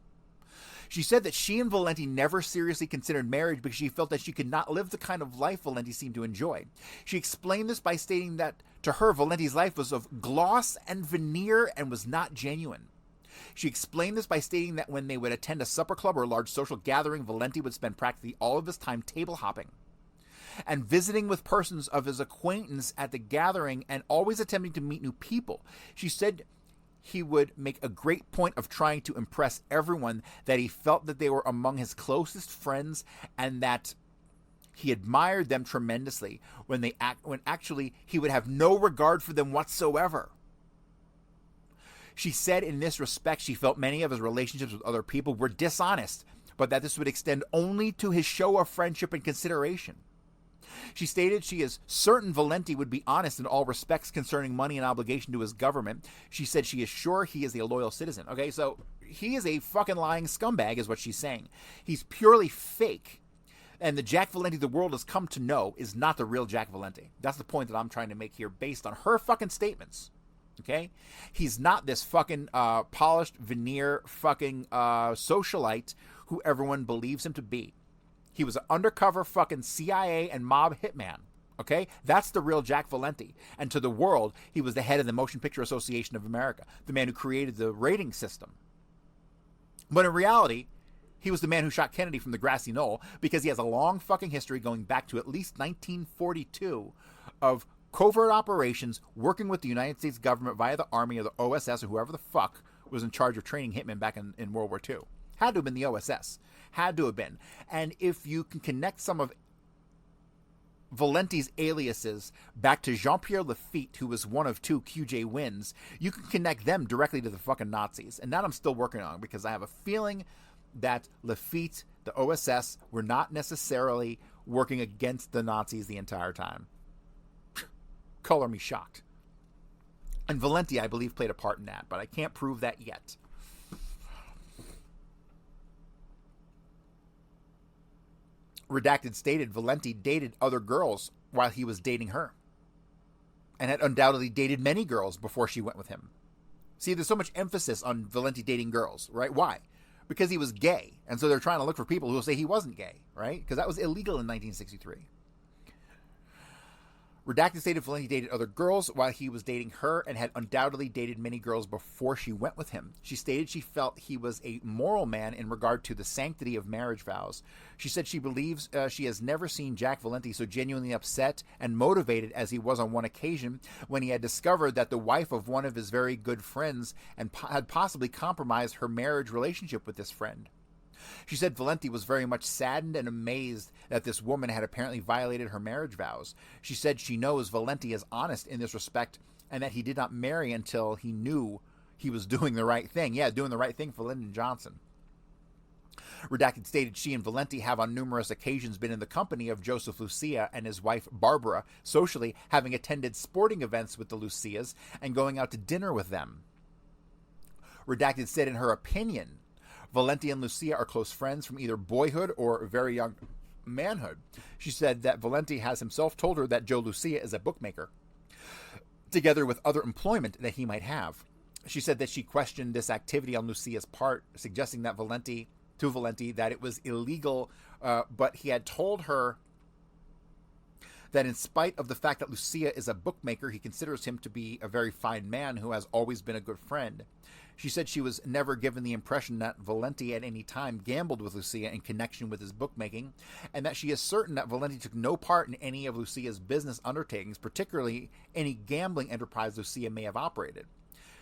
She said that she and Valenti never seriously considered marriage because she felt that she could not live the kind of life Valenti seemed to enjoy. She explained this by stating that to her, Valenti's life was of gloss and veneer and was not genuine. She explained this by stating that when they would attend a supper club or a large social gathering, Valenti would spend practically all of his time table hopping and visiting with persons of his acquaintance at the gathering and always attempting to meet new people. She said he would make a great point of trying to impress everyone that he felt that they were among his closest friends and that he admired them tremendously when actually he would have no regard for them whatsoever. She said in this respect she felt many of his relationships with other people were dishonest, but that this would extend only to his show of friendship and consideration. She stated she is certain Valenti would be honest in all respects concerning money and obligation to his government. She said she is sure he is a loyal citizen. Okay, so he is a fucking lying scumbag is what she's saying. He's purely fake. And the Jack Valenti the world has come to know is not the real Jack Valenti. That's the point that I'm trying to make here based on her fucking statements. Okay? He's not this fucking polished veneer fucking socialite who everyone believes him to be. He was an undercover fucking CIA and mob hitman. Okay? That's the real Jack Valenti. And to the world, he was the head of the Motion Picture Association of America, the man who created the rating system. But in reality, He was the man who shot Kennedy from the Grassy Knoll because he has a long fucking history going back to at least 1942 of covert operations working with the United States government via the Army or the OSS or whoever the fuck was in charge of training hitmen back in World War II. Had to have been the OSS. Had to have been. And if you can connect some of Valenti's aliases back to Jean-Pierre Lafitte, who was one of 2 QJ wins, you can connect them directly to the fucking Nazis. And that I'm still working on because I have a feeling that Lafitte, the OSS, were not necessarily working against the Nazis the entire time. Color me shocked. And Valenti, I believe, played a part in that, but I can't prove that yet. Redacted stated Valenti dated other girls while he was dating her, and had undoubtedly dated many girls before she went with him. See, there's so much emphasis on Valenti dating girls, right? Why? Because he was gay, and so they're trying to look for people who will say he wasn't gay, right? Because that was illegal in 1963. Redacted stated Valenti dated other girls while he was dating her and had undoubtedly dated many girls before she went with him. She stated she felt he was a moral man in regard to the sanctity of marriage vows. She said she believes she has never seen Jack Valenti so genuinely upset and motivated as he was on one occasion when he had discovered that the wife of one of his very good friends had possibly compromised her marriage relationship with this friend. She said Valenti was very much saddened and amazed that this woman had apparently violated her marriage vows. She said she knows Valenti is honest in this respect and that he did not marry until he knew he was doing the right thing. Yeah, doing the right thing for Lyndon Johnson. Redacted stated she and Valenti have on numerous occasions been in the company of Joseph Lucia and his wife Barbara, socially having attended sporting events with the Lucias and going out to dinner with them. Redacted said in her opinion, Valenti and Lucia are close friends from either boyhood or very young manhood. She said that Valenti has himself told her that Joe Lucia is a bookmaker, together with other employment that he might have. She said that she questioned this activity on Lucia's part, suggesting that Valenti that it was illegal, but he had told her that in spite of the fact that Lucia is a bookmaker, he considers him to be a very fine man who has always been a good friend. She said she was never given the impression that Valenti at any time gambled with Lucia in connection with his bookmaking, and that she is certain that Valenti took no part in any of Lucia's business undertakings, particularly any gambling enterprise Lucia may have operated.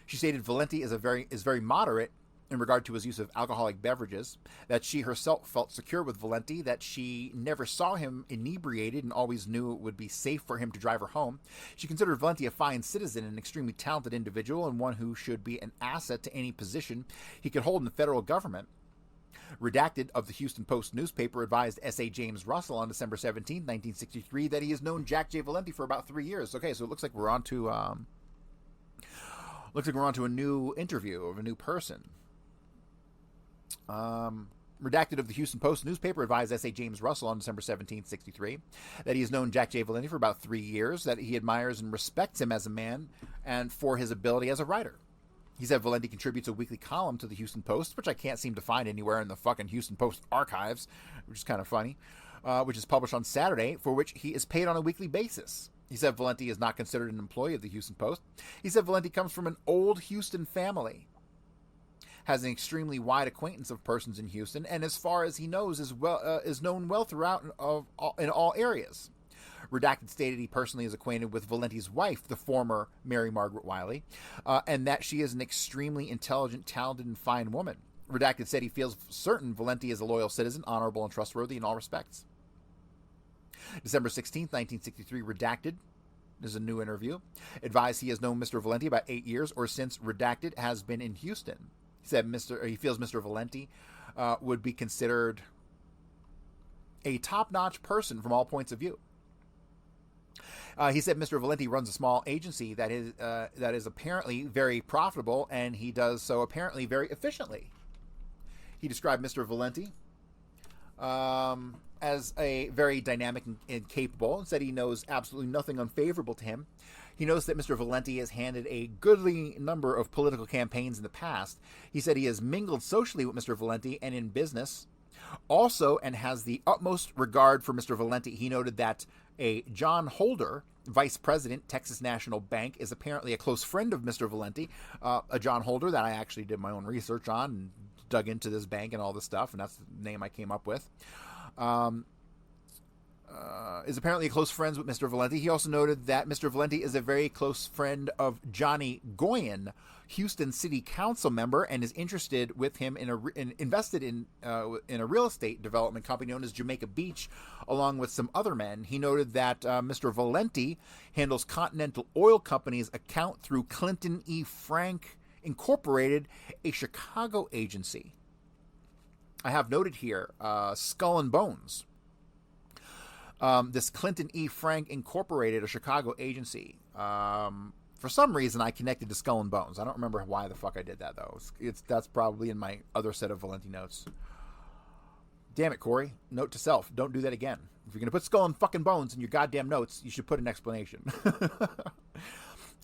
She stated Valenti is very moderate in regard to his use of alcoholic beverages, that she herself felt secure with Valenti, that she never saw him inebriated and always knew it would be safe for him to drive her home. She considered Valenti a fine citizen, an extremely talented individual, and one who should be an asset to any position he could hold in the federal government. Redacted of the Houston Post newspaper advised S.A. James Russell on December 17, 1963, that he has known Jack J. Valenti for about 3 years. Okay, so it looks like we're on to a new interview of a new person. Redacted of the Houston Post newspaper advised S.A. James Russell on December 17, 1963, that he has known Jack J. Valenti for about 3 years, that he admires and respects him as a man and for his ability as a writer. He said Valenti contributes a weekly column to the Houston Post, which I can't seem to find anywhere in the fucking Houston Post archives, which is kind of funny, which is published on Saturday, for which he is paid on a weekly basis. He said Valenti is not considered an employee of the Houston Post. He said Valenti comes from an old Houston family, has an extremely wide acquaintance of persons in Houston, and as far as he knows, is known well throughout in all areas. Redacted stated he personally is acquainted with Valenti's wife, the former Mary Margaret Wiley, and that she is an extremely intelligent, talented, and fine woman. Redacted said he feels certain Valenti is a loyal citizen, honorable and trustworthy in all respects. December 16, 1963, Redacted, this is a new interview, advised he has known Mr. Valenti about 8 years or since Redacted has been in Houston. He said he feels Mr. Valenti would be considered a top-notch person from all points of view. He said Mr. Valenti runs a small agency that is apparently very profitable, and he does so apparently very efficiently. He described Mr. Valenti as a very dynamic and capable, and said he knows absolutely nothing unfavorable to him. He knows that Mr. Valenti has handled a goodly number of political campaigns in the past. He said he has mingled socially with Mr. Valenti and in business also, and has the utmost regard for Mr. Valenti. He noted that a John Holder, vice president, Texas National Bank, is apparently a close friend of Mr. Valenti, a John Holder that I actually did my own research on and dug into this bank and all this stuff, and that's the name I came up with. Is apparently close friends with Mr. Valenti. He also noted that Mr. Valenti is a very close friend of Johnny Goyen, Houston City Council member, and is interested with him invested in a real estate development company known as Jamaica Beach, along with some other men. He noted that Mr. Valenti handles Continental Oil Company's account through Clinton E. Frank Incorporated, a Chicago agency. I have noted here Skull and Bones. This Clinton E. Frank Incorporated, a Chicago agency. For some reason, I connected to Skull and Bones. I don't remember why the fuck I did that, though. That's probably in my other set of Valenti notes. Damn it, Corey. Note to self, don't do that again. If you're going to put Skull and fucking Bones in your goddamn notes, you should put an explanation.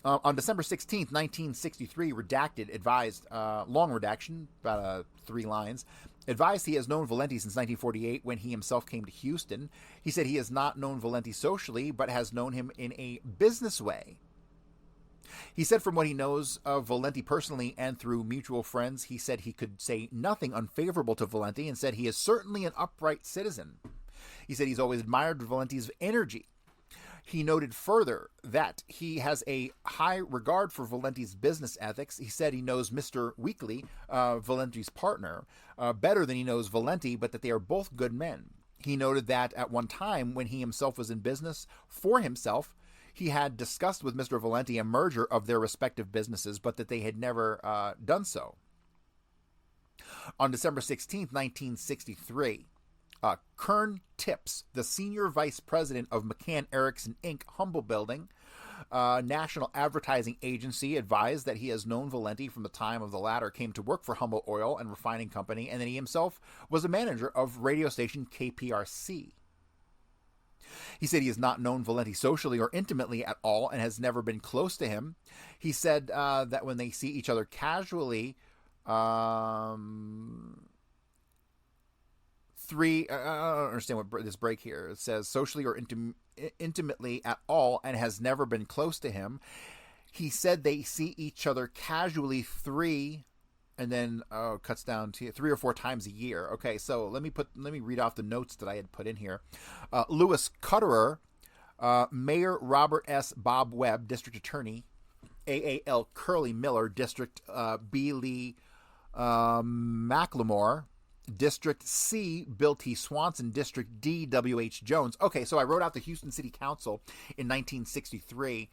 On December 16th, 1963, redacted, advised, long redaction, about 3 lines, advised he has known Valenti since 1948 when he himself came to Houston. He said he has not known Valenti socially, but has known him in a business way. He said from what he knows of Valenti personally and through mutual friends, he said he could say nothing unfavorable to Valenti and said he is certainly an upright citizen. He said he's always admired Valenti's energy. He noted further that he has a high regard for Valenti's business ethics. He said he knows Mr. Weekly, Valenti's partner, better than he knows Valenti, but that they are both good men. He noted that at one time, when he himself was in business for himself, he had discussed with Mr. Valenti a merger of their respective businesses, but that they had never done so. On December 16th, 1963, Kern Tips, the senior vice president of McCann Erickson Inc. Humble Building, national advertising agency, advised that he has known Valenti from the time of the latter came to work for Humble Oil and Refining Company, and that he himself was a manager of radio station KPRC. He said he has not known Valenti socially or intimately at all and has never been close to him. He said that when they see each other casually, I don't understand what this break here. It says socially or intimately at all and has never been close to him. He said they see each other casually 3 and then cuts down to 3 or 4 times a year. Okay, so let me read off the notes that I had put in here. Louis Cutterer, Mayor Robert S. Bob Webb, District Attorney, AAL Curly Miller, District B. Lee McLemore, District C, Bill T. Swanson, District D, W.H. Jones. Okay, so I wrote out the Houston City Council in 1963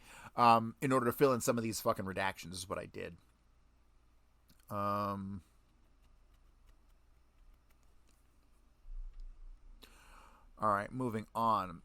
in order to fill in some of these fucking redactions. This is what I did. All right, moving on.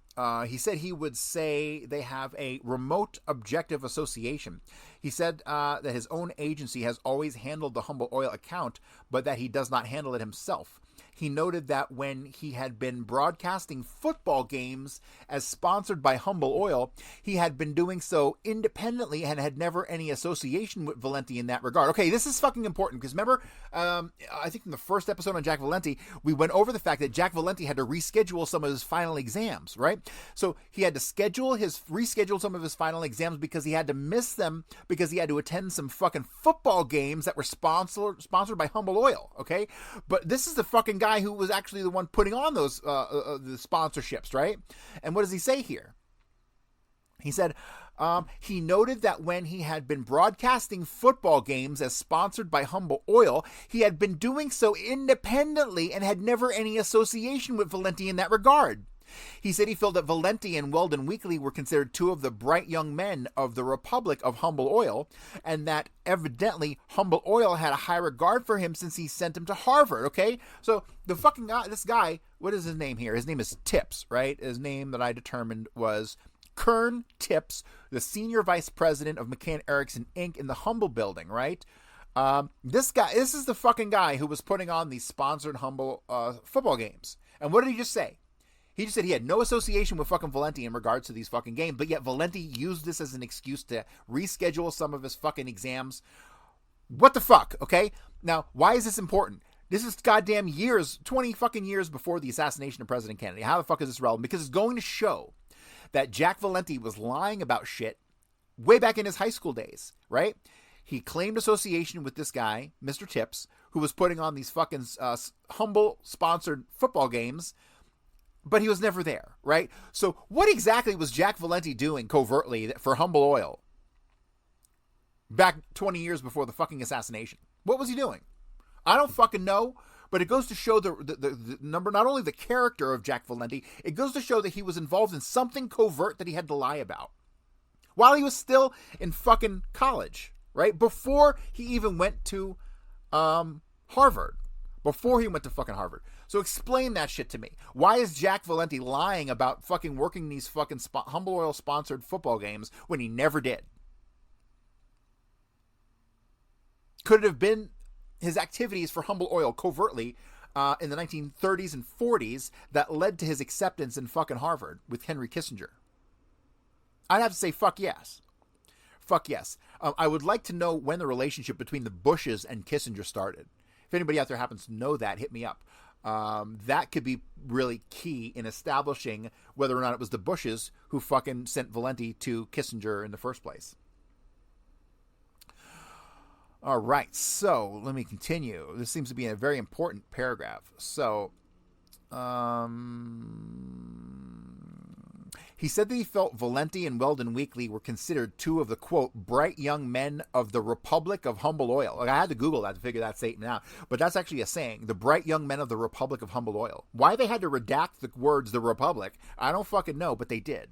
He said he would say they have a remote objective association. He said that his own agency has always handled the Humble Oil account, but that he does not handle it himself. He noted that when he had been broadcasting football games as sponsored by Humble Oil, he had been doing so independently and had never any association with Valenti in that regard. Okay, this is fucking important because remember, I think in the first episode on Jack Valenti, we went over the fact that Jack Valenti had to reschedule some of his final exams, right? So he had to reschedule some of his final exams because he had to miss them because he had to attend some fucking football games that were sponsored by Humble Oil, okay? But this is the fucking guy who was actually the one putting on those the sponsorships, right? And what does he say here? He said he noted that when he had been broadcasting football games as sponsored by Humble Oil, he had been doing so independently and had never any association with Valenti in that regard. He said he felt that Valenti and Weldon Weekly were considered 2 of the bright young men of the Republic of Humble Oil, and that evidently Humble Oil had a high regard for him since he sent him to Harvard, okay? So the fucking guy, this guy, what is his name here? His name is Tips, right? His name that I determined was Kern Tips, the senior vice president of McCann Erickson Inc. in the Humble Building, right? This is the fucking guy who was putting on these sponsored Humble football games. And what did he just say? He just said he had no association with fucking Valenti in regards to these fucking games, but yet Valenti used this as an excuse to reschedule some of his fucking exams. What the fuck, okay? Now, why is this important? This is goddamn 20 fucking years before the assassination of President Kennedy. How the fuck is this relevant? Because it's going to show that Jack Valenti was lying about shit way back in his high school days, right? He claimed association with this guy, Mr. Tips, who was putting on these fucking Humble sponsored football games, but he was never there, right? So what exactly was Jack Valenti doing covertly for Humble Oil back 20 years before the fucking assassination? What was he doing? I don't fucking know, but it goes to show the number, not only the character of Jack Valenti, it goes to show that he was involved in something covert that he had to lie about while he was still in fucking college, right? Before he even went to Harvard. Before he went to fucking Harvard. So explain that shit to me. Why is Jack Valenti lying about fucking working these fucking Humble Oil sponsored football games when he never did? Could it have been his activities for Humble Oil covertly in the 1930s and 40s that led to his acceptance in fucking Harvard with Henry Kissinger? I'd have to say fuck yes. Fuck yes. I would like to know when the relationship between the Bushes and Kissinger started. If anybody out there happens to know that, hit me up. That could be really key in establishing whether or not it was the Bushes who fucking sent Valenti to Kissinger in the first place. All right, so let me continue. This seems to be a very important paragraph. So, he said that he felt Valenti and Weldon Weekly were considered two of the, quote, bright young men of the Republic of Humble Oil. Like, I had to Google that to figure that statement out. But that's actually a saying. The bright young men of the Republic of Humble Oil. Why they had to redact the words the Republic, I don't fucking know, but they did.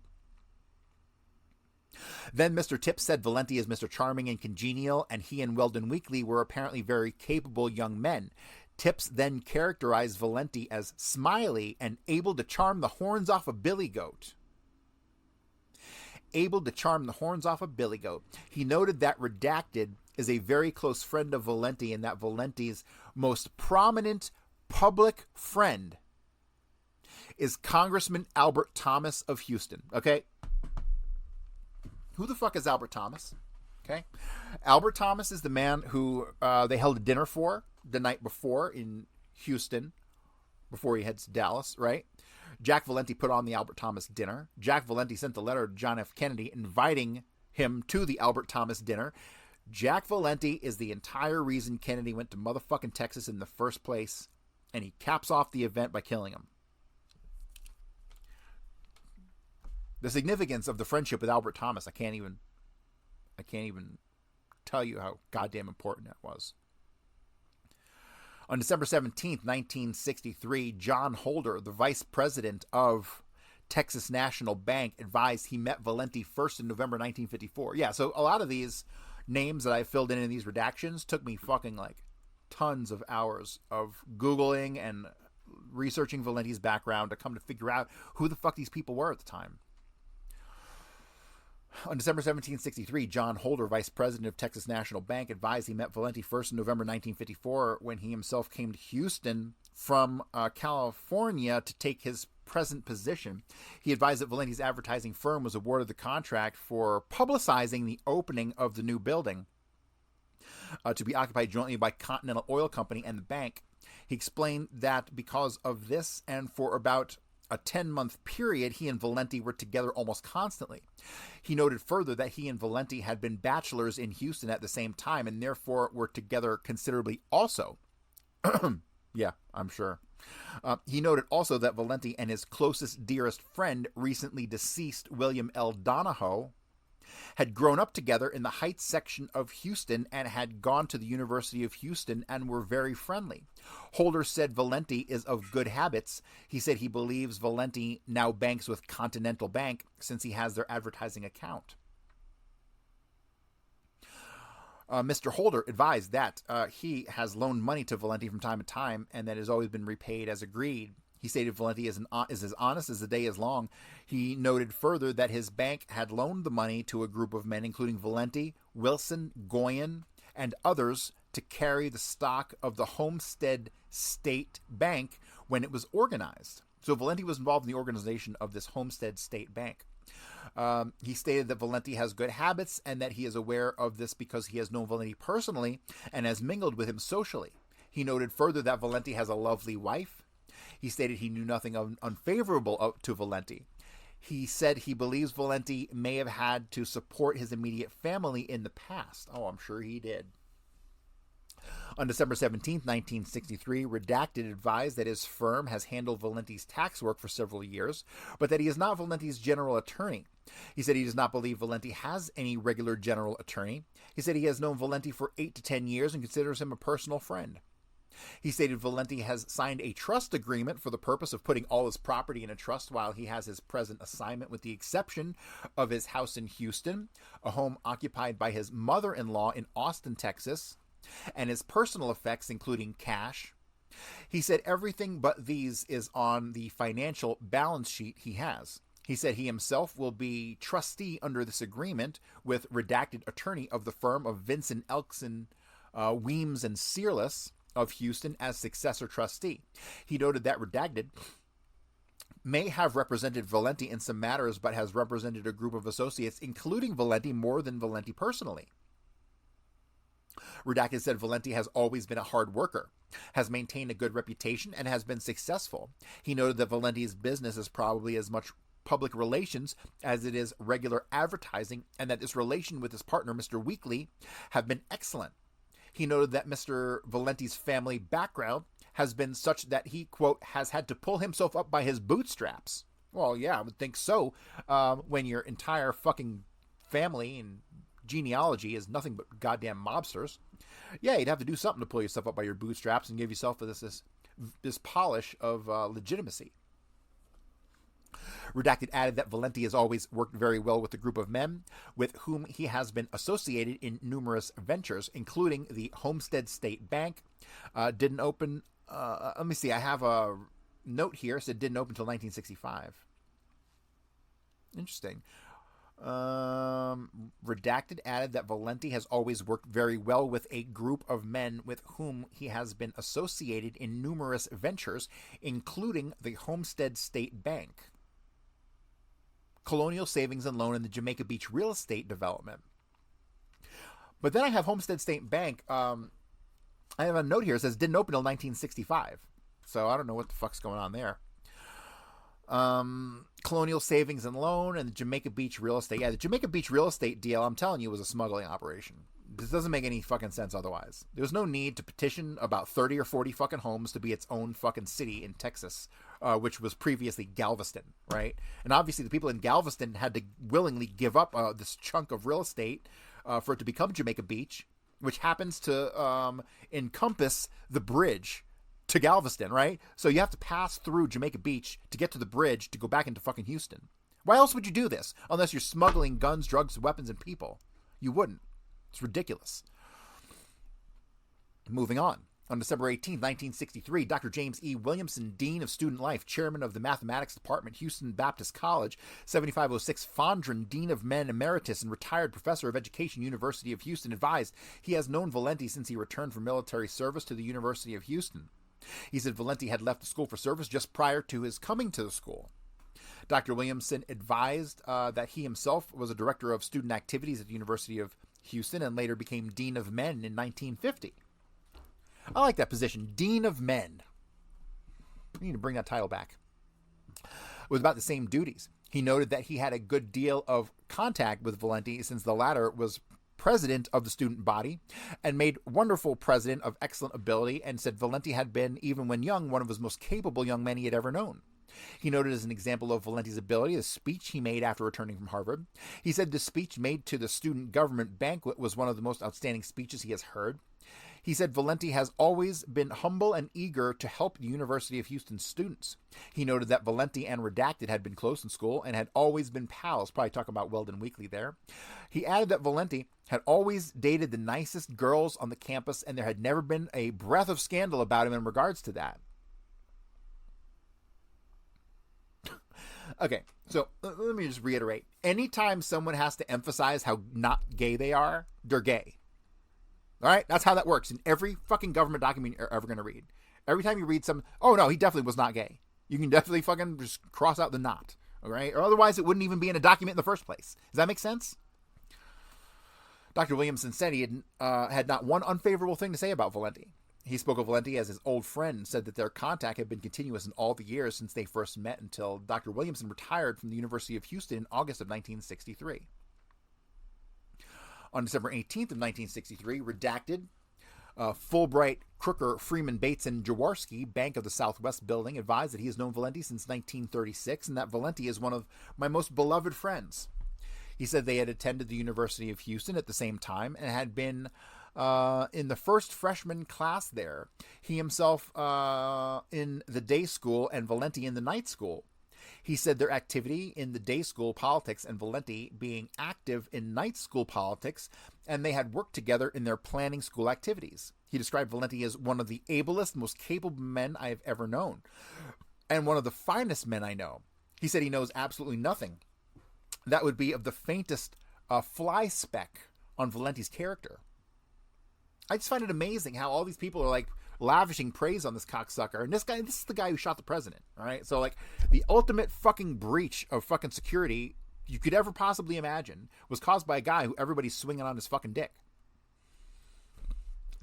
Then Mr. Tips said Valenti is Mr. Charming and congenial, and he and Weldon Weekly were apparently very capable young men. Tips then characterized Valenti as smiley and able to charm the horns off a billy goat. Able to charm the horns off a billy goat. He noted that Redacted is a very close friend of Valenti and that Valenti's most prominent public friend is Congressman Albert Thomas of Houston. Okay? Who the fuck is Albert Thomas? Okay? Albert Thomas is the man who they held a dinner for the night before in Houston before he heads to Dallas, right? Jack Valenti put on the Albert Thomas dinner. Jack Valenti sent a letter to John F. Kennedy inviting him to the Albert Thomas dinner. Jack Valenti is the entire reason Kennedy went to motherfucking Texas in the first place, and he caps off the event by killing him. The significance of the friendship with Albert Thomas, I can't even tell you how goddamn important that was. On December 17th, 1963, John Holder, the vice president of Texas National Bank, advised he met Valenti first in November 1954. Yeah, so a lot of these names that I filled in these redactions took me fucking like tons of hours of Googling and researching Valenti's background to come to figure out who the fuck these people were at the time. On December 17, 1963, John Holder, vice president of Texas National Bank, advised he met Valenti first in November 1954 when he himself came to Houston from California to take his present position. He advised that Valenti's advertising firm was awarded the contract for publicizing the opening of the new building to be occupied jointly by Continental Oil Company and the bank. He explained that because of this and for about a 10-month period, he and Valenti were together almost constantly. He noted further that he and Valenti had been bachelors in Houston at the same time and therefore were together considerably also. Yeah, I'm sure. He noted also that Valenti and his closest, dearest friend, recently deceased William L. Donahoe, had grown up together in the Heights section of Houston and had gone to the University of Houston and were very friendly. Holder said Valenti is of good habits. He said he believes Valenti now banks with Continental Bank since he has their advertising account. Mr. Holder advised that he has loaned money to Valenti from time to time and that has always been repaid as agreed. He stated Valenti is as honest as the day is long. He noted further that his bank had loaned the money to a group of men, including Valenti, Wilson, Goyen, and others, to carry the stock of the Homestead State Bank when it was organized. So Valenti was involved in the organization of this Homestead State Bank. He stated that Valenti has good habits and that he is aware of this because he has known Valenti personally and has mingled with him socially. He noted further that Valenti has a lovely wife. He stated he knew nothing unfavorable to Valenti. He said he believes Valenti may have had to support his immediate family in the past. Oh, I'm sure he did. On December 17, 1963, Redacted advised that his firm has handled Valenti's tax work for several years, but that he is not Valenti's general attorney. He said he does not believe Valenti has any regular general attorney. He said he has known Valenti for 8 to 10 years and considers him a personal friend. He stated Valenti has signed a trust agreement for the purpose of putting all his property in a trust while he has his present assignment, with the exception of his house in Houston, a home occupied by his mother-in-law in Austin, Texas, and his personal effects, including cash. He said everything but these is on the financial balance sheet he has. He said he himself will be trustee under this agreement with Redacted attorney of the firm of Vincent Elkson, Weems and Searless of Houston as successor trustee. He noted that Redacted may have represented Valenti in some matters, but has represented a group of associates, including Valenti, more than Valenti personally. Redacted said Valenti has always been a hard worker, has maintained a good reputation, and has been successful. He noted that Valenti's business is probably as much public relations as it is regular advertising, and that his relation with his partner, Mr. Weekly, have been excellent. He noted that Mr. Valenti's family background has been such that he, quote, has had to pull himself up by his bootstraps. Well, yeah, I would think so. When your entire fucking family and genealogy is nothing but goddamn mobsters. Yeah, you'd have to do something to pull yourself up by your bootstraps and give yourself this polish of legitimacy. Redacted added that Valenti has always worked very well with a group of men with whom he has been associated in numerous ventures, including the Homestead State Bank. Didn't open, let me see, I have a note here, it said didn't open until 1965. Interesting. Redacted added that Valenti has always worked very well with a group of men with whom he has been associated in numerous ventures, including the Homestead State Bank, Colonial Savings and Loan, and the Jamaica Beach real estate development. But then I have Homestead State Bank. I have a note here that says didn't open until 1965. So I don't know what the fuck's going on there. Colonial Savings and Loan and the Jamaica Beach real estate. Yeah, the Jamaica Beach real estate deal, I'm telling you, was a smuggling operation. This doesn't make any fucking sense otherwise. There's no need to petition about 30 or 40 fucking homes to be its own fucking city in Texas, which was previously Galveston, right? And obviously the people in Galveston had to willingly give up this chunk of real estate for it to become Jamaica Beach, which happens to encompass the bridge to Galveston, right? So you have to pass through Jamaica Beach to get to the bridge to go back into fucking Houston. Why else would you do this? Unless you're smuggling guns, drugs, weapons, and people. You wouldn't. It's ridiculous. Moving on. On December 18, 1963, Dr. James E. Williamson, Dean of Student Life, Chairman of the Mathematics Department, Houston Baptist College, 7506 Fondren, Dean of Men Emeritus and retired Professor of Education, University of Houston, advised he has known Valenti since he returned from military service to the University of Houston. He said Valenti had left the school for service just prior to his coming to the school. Dr. Williamson advised that he himself was a director of student activities at the University of Houston and later became Dean of Men in 1950. I like that position, Dean of Men. We need to bring that title back. With about the same duties. He noted that he had a good deal of contact with Valenti since the latter was president of the student body and made wonderful president of excellent ability, and said Valenti had been, even when young, one of his most capable young men he had ever known. He noted as an example of Valenti's ability the speech he made after returning from Harvard. He said the speech made to the student government banquet was one of the most outstanding speeches he has heard. He said Valenti has always been humble and eager to help the University of Houston students. He noted that Valenti and Redacted had been close in school and had always been pals, probably talking about Weldon Weekly there. He added that Valenti had always dated the nicest girls on the campus and there had never been a breath of scandal about him in regards to that. Okay, so let me just reiterate. Anytime someone has to emphasize how not gay they are, they're gay. All right, that's how that works in every fucking government document you're ever going to read. Every time you read some, oh no, he definitely was not gay. You can definitely fucking just cross out the not, all right? Or otherwise it wouldn't even be in a document in the first place. Does that make sense? Dr. Williamson said he had not one unfavorable thing to say about Valenti. He spoke of Valenti as his old friend and said that their contact had been continuous in all the years since they first met until Dr. Williamson retired from the University of Houston in August of 1963. On December 18th of 1963, Redacted Fulbright, Crooker, Freeman, Bates, and Jaworski, Bank of the Southwest Building, advised that he has known Valenti since 1936 and that Valenti is one of my most beloved friends. He said they had attended the University of Houston at the same time and had been in the first freshman class there. He himself in the day school and Valenti in the night school. He said their activity in the day school politics and Valenti being active in night school politics, and they had worked together in their planning school activities. He described Valenti as one of the ablest, most capable men I have ever known, and one of the finest men I know. He said he knows absolutely nothing that would be of the faintest fly speck on Valenti's character. I just find it amazing how all these people are like lavishing praise on this cocksucker. And this is the guy who shot the president. All right. So like the ultimate fucking breach of fucking security you could ever possibly imagine was caused by a guy who everybody's swinging on his fucking dick.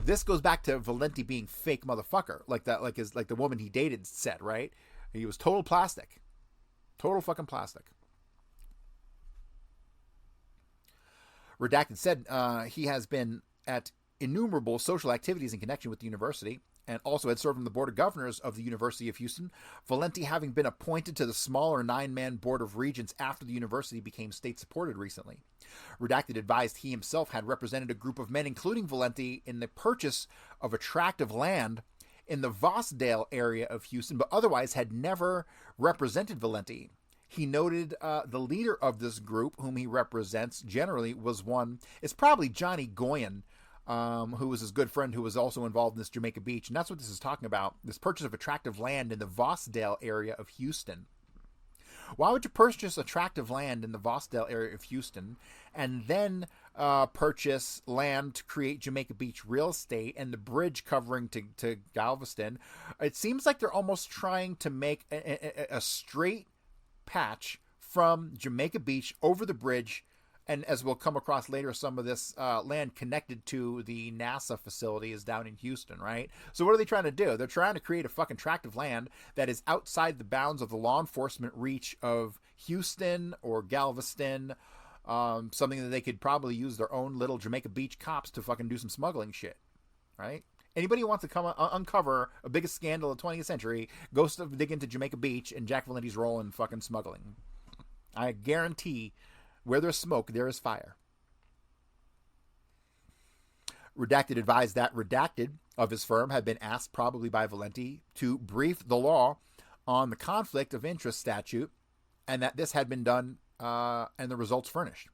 This goes back to Valenti being fake motherfucker. Like that, like the woman he dated said, right? He was total plastic. Total fucking plastic. Redacted said he has been at innumerable social activities in connection with the university and also had served on the board of governors of the University of Houston, Valenti having been appointed to the smaller 9-man board of regents after the university became state-supported recently. Redacted advised he himself had represented a group of men, including Valenti, in the purchase of a tract of land in the Vossdale area of Houston, but otherwise had never represented Valenti. He noted the leader of this group, whom he represents generally, it's probably Johnny Goyen, who was his good friend who was also involved in this Jamaica Beach. And that's what this is talking about, this purchase of a tract of land in the Vossdale area of Houston. Why would you purchase a tract of land in the Vossdale area of Houston and then purchase land to create Jamaica Beach real estate and the bridge covering to Galveston? It seems like they're almost trying to make a straight patch from Jamaica Beach over the bridge, and as we'll come across later, some of this land connected to the NASA facility is down in Houston, right? So what are they trying to do? They're trying to create a fucking tract of land that is outside the bounds of the law enforcement reach of Houston or Galveston, something that they could probably use their own little Jamaica Beach cops to fucking do some smuggling shit, right? Anybody who wants to come uncover a biggest scandal of the 20th century goes to dig into Jamaica Beach and Jack Valenti's role in fucking smuggling. I guarantee where there's smoke, there is fire. Redacted advised that Redacted of his firm had been asked, probably by Valenti, to brief the law on the conflict of interest statute, and that this had been done and the results furnished.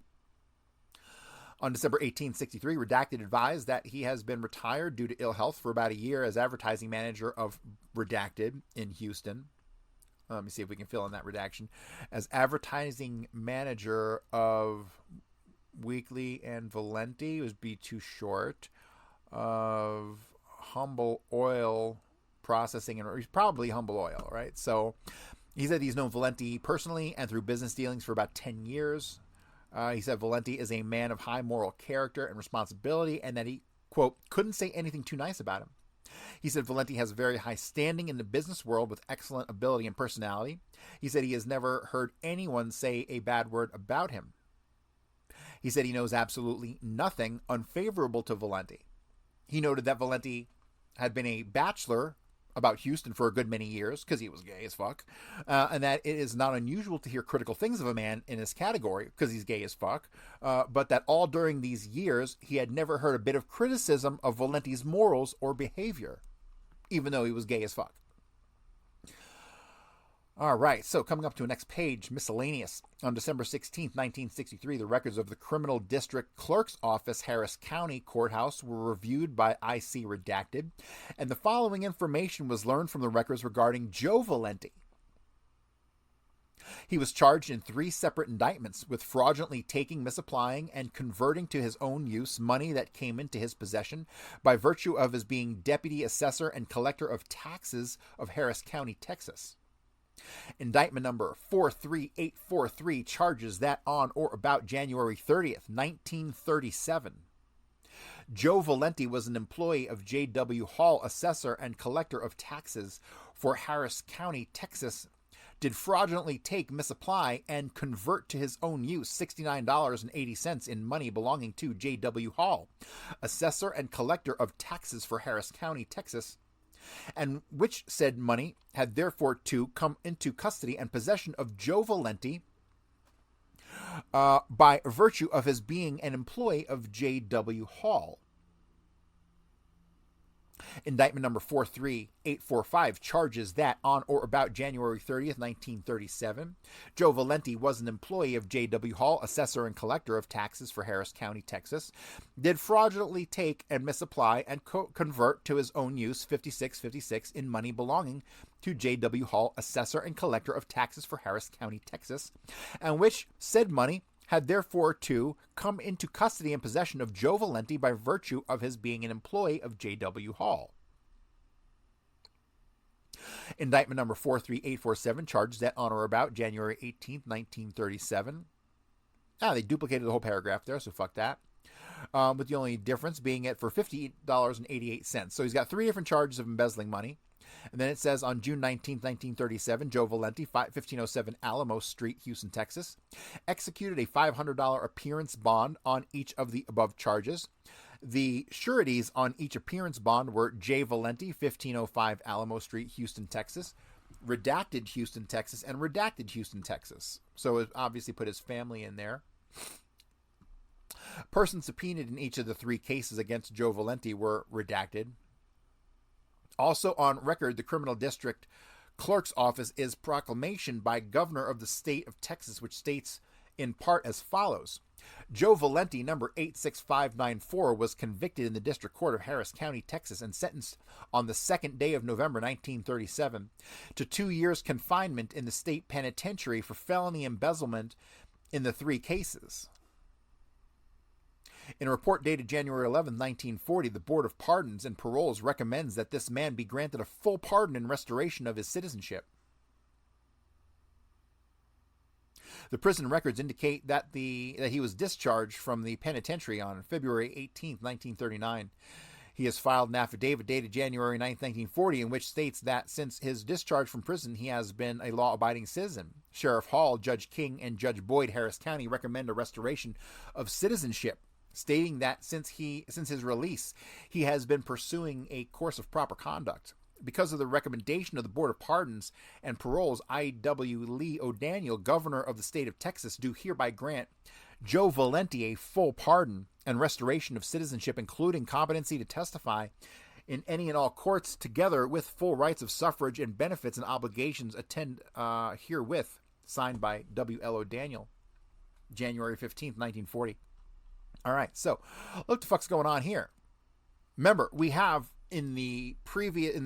On December 1863, Redacted advised that he has been retired due to ill health for about a year as advertising manager of Redacted in Houston. Let me see if we can fill in that redaction. As advertising manager of Weekly and Valenti, would be too short. Of Humble Oil Processing, and he's probably Humble Oil, right? So he said he's known Valenti personally and through business dealings for about 10 years. He said Valenti is a man of high moral character and responsibility, and that he, quote, couldn't say anything too nice about him. He said Valenti has a very high standing in the business world with excellent ability and personality. He said he has never heard anyone say a bad word about him. He said he knows absolutely nothing unfavorable to Valenti. He noted that Valenti had been a bachelor about Houston for a good many years because he was gay as fuck, and that it is not unusual to hear critical things of a man in this category because he's gay as fuck, but that all during these years he had never heard a bit of criticism of Valenti's morals or behavior, even though he was gay as fuck. All right, so coming up to the next page, miscellaneous. On December 16th, 1963, the records of the Criminal District Clerk's Office, Harris County Courthouse, were reviewed by IC Redacted, and the following information was learned from the records regarding Joe Valenti. He was charged in 3 separate indictments with fraudulently taking, misapplying, and converting to his own use money that came into his possession by virtue of his being deputy assessor and collector of taxes of Harris County, Texas. Indictment number 43843 charges that on or about January 30th, 1937, Joe Valenti was an employee of J.W. Hall, assessor and collector of taxes for Harris County, Texas, did fraudulently take, misapply, and convert to his own use $69.80 in money belonging to J.W. Hall, assessor and collector of taxes for Harris County, Texas, and which said money had therefore to come into custody and possession of Joe Valenti by virtue of his being an employee of J.W. Hall. Indictment number 43845 charges that on or about January 30th, 1937, Joe Valenti was an employee of J.W. Hall, assessor and collector of taxes for Harris County, Texas, did fraudulently take and misapply and convert to his own use $56.56 in money belonging to J.W. Hall, assessor and collector of taxes for Harris County, Texas, and which said money had therefore to come into custody and possession of Joe Valenti by virtue of his being an employee of J.W. Hall. Indictment number 43847 charges that on or about January 18th, 1937. They duplicated the whole paragraph there, so fuck that. With the only difference being it for $58.88. So he's got 3 different charges of embezzling money. And then it says on June 19, 1937, Joe Valenti, 1507 Alamo Street, Houston, Texas, executed a $500 appearance bond on each of the above charges. The sureties on each appearance bond were J. Valenti, 1505 Alamo Street, Houston, Texas, redacted Houston, Texas, and redacted Houston, Texas. So it obviously put his family in there. Persons subpoenaed in each of the 3 cases against Joe Valenti were redacted. Also on record, the criminal district clerk's office is proclamation by governor of the state of Texas, which states in part as follows. Joe Valenti, number 86594, was convicted in the district court of Harris County, Texas, and sentenced on the 2nd day of November 1937 to 2 years confinement in the state penitentiary for felony embezzlement in the 3 cases. In a report dated January 11, 1940, the Board of Pardons and Paroles recommends that this man be granted a full pardon and restoration of his citizenship. The prison records indicate that he was discharged from the penitentiary on February 18, 1939. He has filed an affidavit dated January 9, 1940, in which states that since his discharge from prison, he has been a law-abiding citizen. Sheriff Hall, Judge King, and Judge Boyd, Harris County, recommend a restoration of citizenship, stating that since his release, he has been pursuing a course of proper conduct. Because of the recommendation of the Board of Pardons and Paroles, I.W. Lee O'Daniel, governor of the state of Texas, do hereby grant Joe Valenti a full pardon and restoration of citizenship, including competency to testify in any and all courts, together with full rights of suffrage and benefits and obligations attend herewith. Signed by W.L. O'Daniel, January 15th, 1940. All right, so look what the fuck's going on here. Remember, we have in the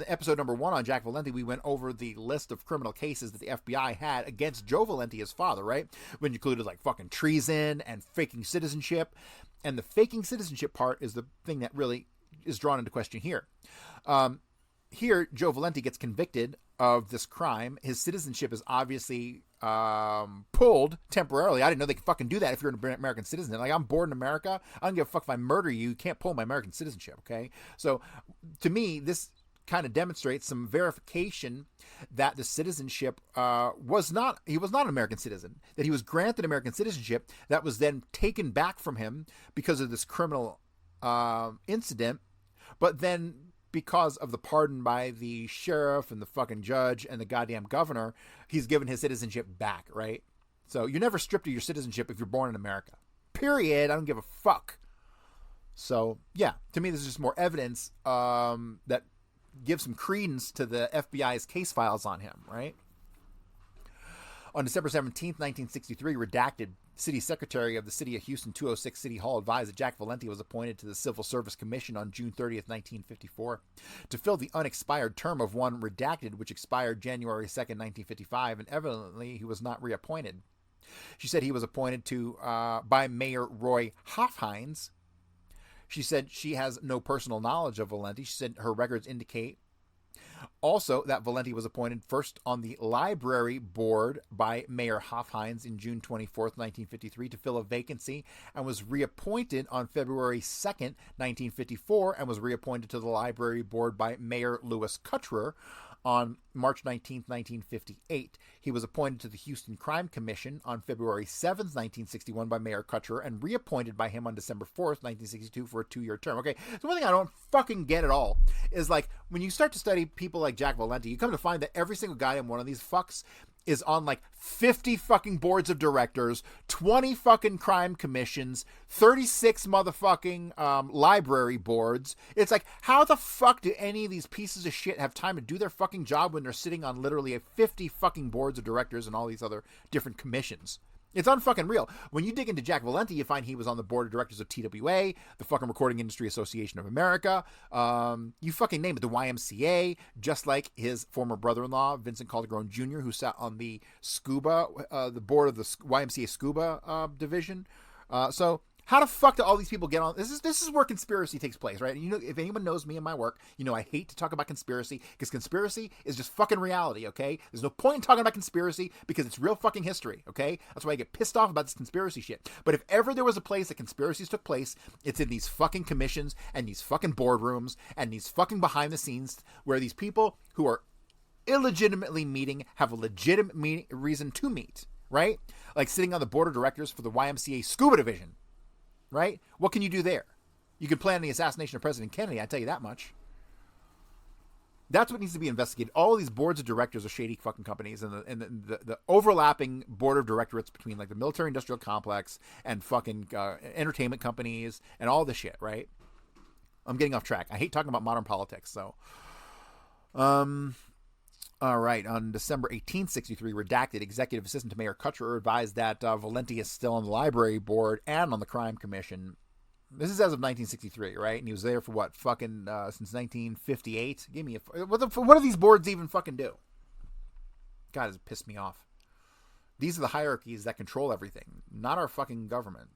episode number 1 on Jack Valenti, we went over the list of criminal cases that the FBI had against Joe Valenti, his father, right? When included like fucking treason and faking citizenship. And the faking citizenship part is the thing that really is drawn into question here. Here, Joe Valenti gets convicted of this crime. His citizenship is obviously pulled temporarily. I didn't know they could fucking do that if you're an American citizen. Like, I'm born in America. I don't give a fuck if I murder you. You can't pull my American citizenship, okay? So, to me, this kind of demonstrates some verification that the citizenship he was not an American citizen, that he was granted American citizenship that was then taken back from him because of this criminal incident, but then because of the pardon by the sheriff and the fucking judge and the goddamn governor, he's given his citizenship back, right? So you're never stripped of your citizenship if you're born in America. Period. I don't give a fuck. So, yeah, to me, this is just more evidence that gives some credence to the FBI's case files on him, right? On December 17th, 1963, redacted City Secretary of the City of Houston 206 City Hall advised that Jack Valenti was appointed to the Civil Service Commission on June 30th, 1954, to fill the unexpired term of one redacted, which expired January 2nd, 1955, and evidently he was not reappointed. She said he was appointed to by Mayor Roy Hofheinz. She said she has no personal knowledge of Valenti. She said her records indicate also that Valenti was appointed first on the library board by Mayor Hofheinz in June 24th, 1953 to fill a vacancy, and was reappointed on February 2nd, 1954, and was reappointed to the library board by Mayor Louis Cutrer on March 19th, 1958. He was appointed to the Houston Crime Commission on February 7th, 1961 by Mayor Cutcher and reappointed by him on December 4th, 1962 for a 2-year term. Okay, so one thing I don't fucking get at all is like when you start to study people like Jack Valenti, you come to find that every single guy in one of these fucks is on like 50 fucking boards of directors, 20 fucking crime commissions, 36 motherfucking library boards. It's like, how the fuck do any of these pieces of shit have time to do their fucking job when they're sitting on literally 50 fucking boards of directors and all these other different commissions? It's unfucking real. When you dig into Jack Valenti, you find he was on the board of directors of TWA, the fucking Recording Industry Association of America. You fucking name it, the YMCA, just like his former brother-in-law, Vincent Calderon Jr., who sat on the scuba, the board of the YMCA scuba division. So how the fuck do all these people get on? This is where conspiracy takes place, right? And you know, if anyone knows me and my work, you know I hate to talk about conspiracy because conspiracy is just fucking reality, okay? There's no point in talking about conspiracy because it's real fucking history, okay? That's why I get pissed off about this conspiracy shit. But if ever there was a place that conspiracies took place, it's in these fucking commissions and these fucking boardrooms and these fucking behind the scenes where these people who are illegitimately meeting have a legitimate reason to meet, right? Like sitting on the board of directors for the YMCA scuba division. Right? What can you do there? You can plan the assassination of President Kennedy, I tell you that much. That's what needs to be investigated. All of these boards of directors are shady fucking companies, and the overlapping board of directorates between like the military industrial complex and fucking entertainment companies and all this shit, right? I'm getting off track. I hate talking about modern politics, so. All right. On December 18th, 63, redacted executive assistant to Mayor Cutcher advised that Valenti is still on the library board and on the crime commission. This is as of 1963, right? And he was there for what? Fucking since 1958? Give me a... What do these boards even fucking do? God, it's pissed me off. These are the hierarchies that control everything, not our fucking government.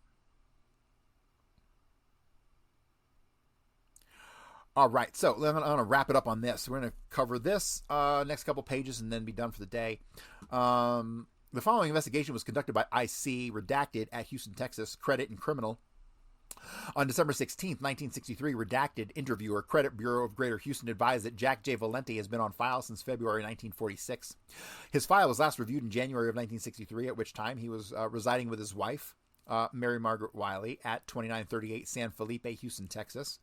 All right, so I'm going to wrap it up on this. We're going to cover this next couple pages and then be done for the day. The following investigation was conducted by IC, redacted, at Houston, Texas, credit and criminal. On December 16th, 1963, redacted, interviewer, Credit Bureau of Greater Houston advised that Jack J. Valenti has been on file since February 1946. His file was last reviewed in January of 1963, at which time he was residing with his wife, Mary Margaret Wiley, at 2938 San Felipe, Houston, Texas.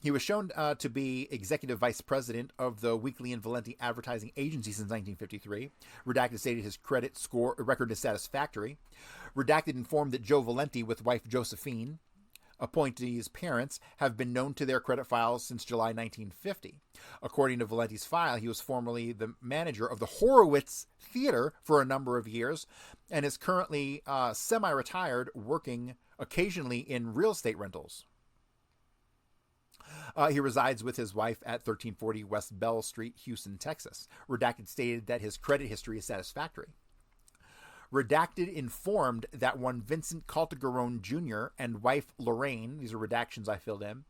He was shown to be executive vice president of the Weekly and Valenti Advertising Agency since 1953. Redacted stated his credit score record is satisfactory. Redacted informed that Joe Valenti with wife Josephine, appointees' parents, have been known to their credit files since July 1950. According to Valenti's file, he was formerly the manager of the Horowitz Theater for a number of years and is currently semi-retired, working occasionally in real estate rentals. He resides with his wife at 1340 West Bell Street, Houston, Texas. Redacted stated that his credit history is satisfactory. Redacted informed that one Vincent Caltagarone Jr. and wife Lorraine, these are redactions I filled in,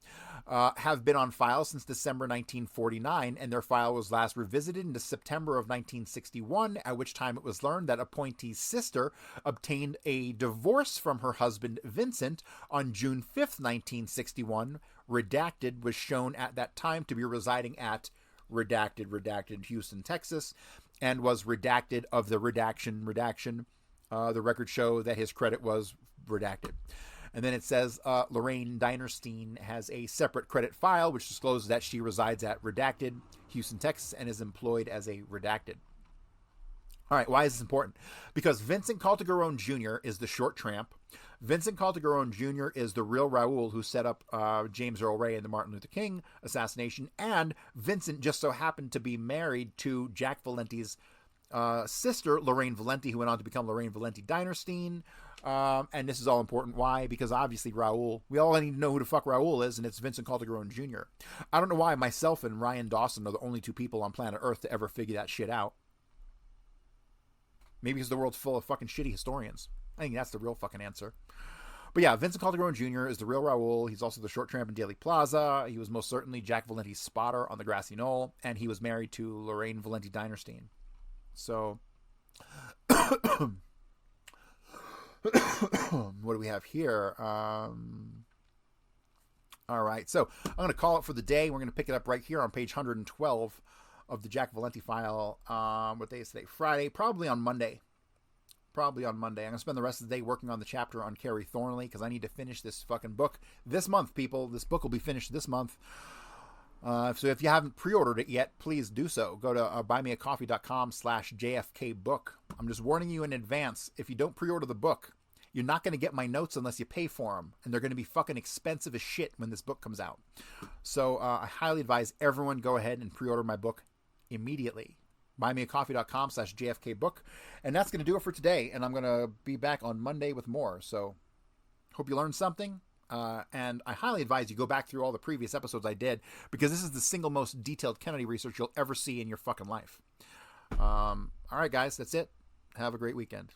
have been on file since December 1949, and their file was last revisited in September of 1961, at which time it was learned that appointee's sister obtained a divorce from her husband Vincent on June 5th, 1961. Redacted was shown at that time to be residing at redacted, Houston, Texas, and was redacted of the redaction. The records show that his credit was redacted. And then it says Lorraine Dinerstein has a separate credit file, which discloses that she resides at redacted, Houston, Texas, and is employed as a redacted. All right, why is this important? Because Vincent Caltagarone Jr. is the short tramp. Vincent Caltagarone Jr. is the real Raul who set up James Earl Ray and the Martin Luther King assassination. And Vincent just so happened to be married to Jack Valenti's sister, Lorraine Valenti, who went on to become Lorraine Valenti Dinerstein. And this is all important. Why? Because obviously Raul, we all need to know who the fuck Raul is, and it's Vincent Caltagarone Jr. I don't know why myself and Ryan Dawson are the only two people on planet Earth to ever figure that shit out. Maybe because the world's full of fucking shitty historians. I think that's the real fucking answer. But yeah, Vincent Caltagarone Jr. is the real Raul. He's also the short tramp in Daly Plaza. He was most certainly Jack Valenti's spotter on the Grassy Knoll, and he was married to Lorraine Valenti Dinerstein. So, what do we have here? All right, so I'm going to call it for the day. We're going to pick it up right here on page 112 of the Jack Valenti file. What day is today? Friday, probably on Monday. I'm going to spend the rest of the day working on the chapter on Carrie Thornley because I need to finish this fucking book this month, people. This book will be finished this month. So if you haven't pre-ordered it yet, please do so. Go to buymeacoffee.com/JFKbook. I'm just warning you in advance. If you don't pre-order the book, you're not going to get my notes unless you pay for them. And they're going to be fucking expensive as shit when this book comes out. So I highly advise everyone go ahead and pre-order my book immediately. buymeacoffee.com/JFKbook. And that's going to do it for today. And I'm going to be back on Monday with more. So hope you learned something. And I highly advise you go back through all the previous episodes I did, because this is the single most detailed Kennedy research you'll ever see in your fucking life. All right, guys, that's it. Have a great weekend.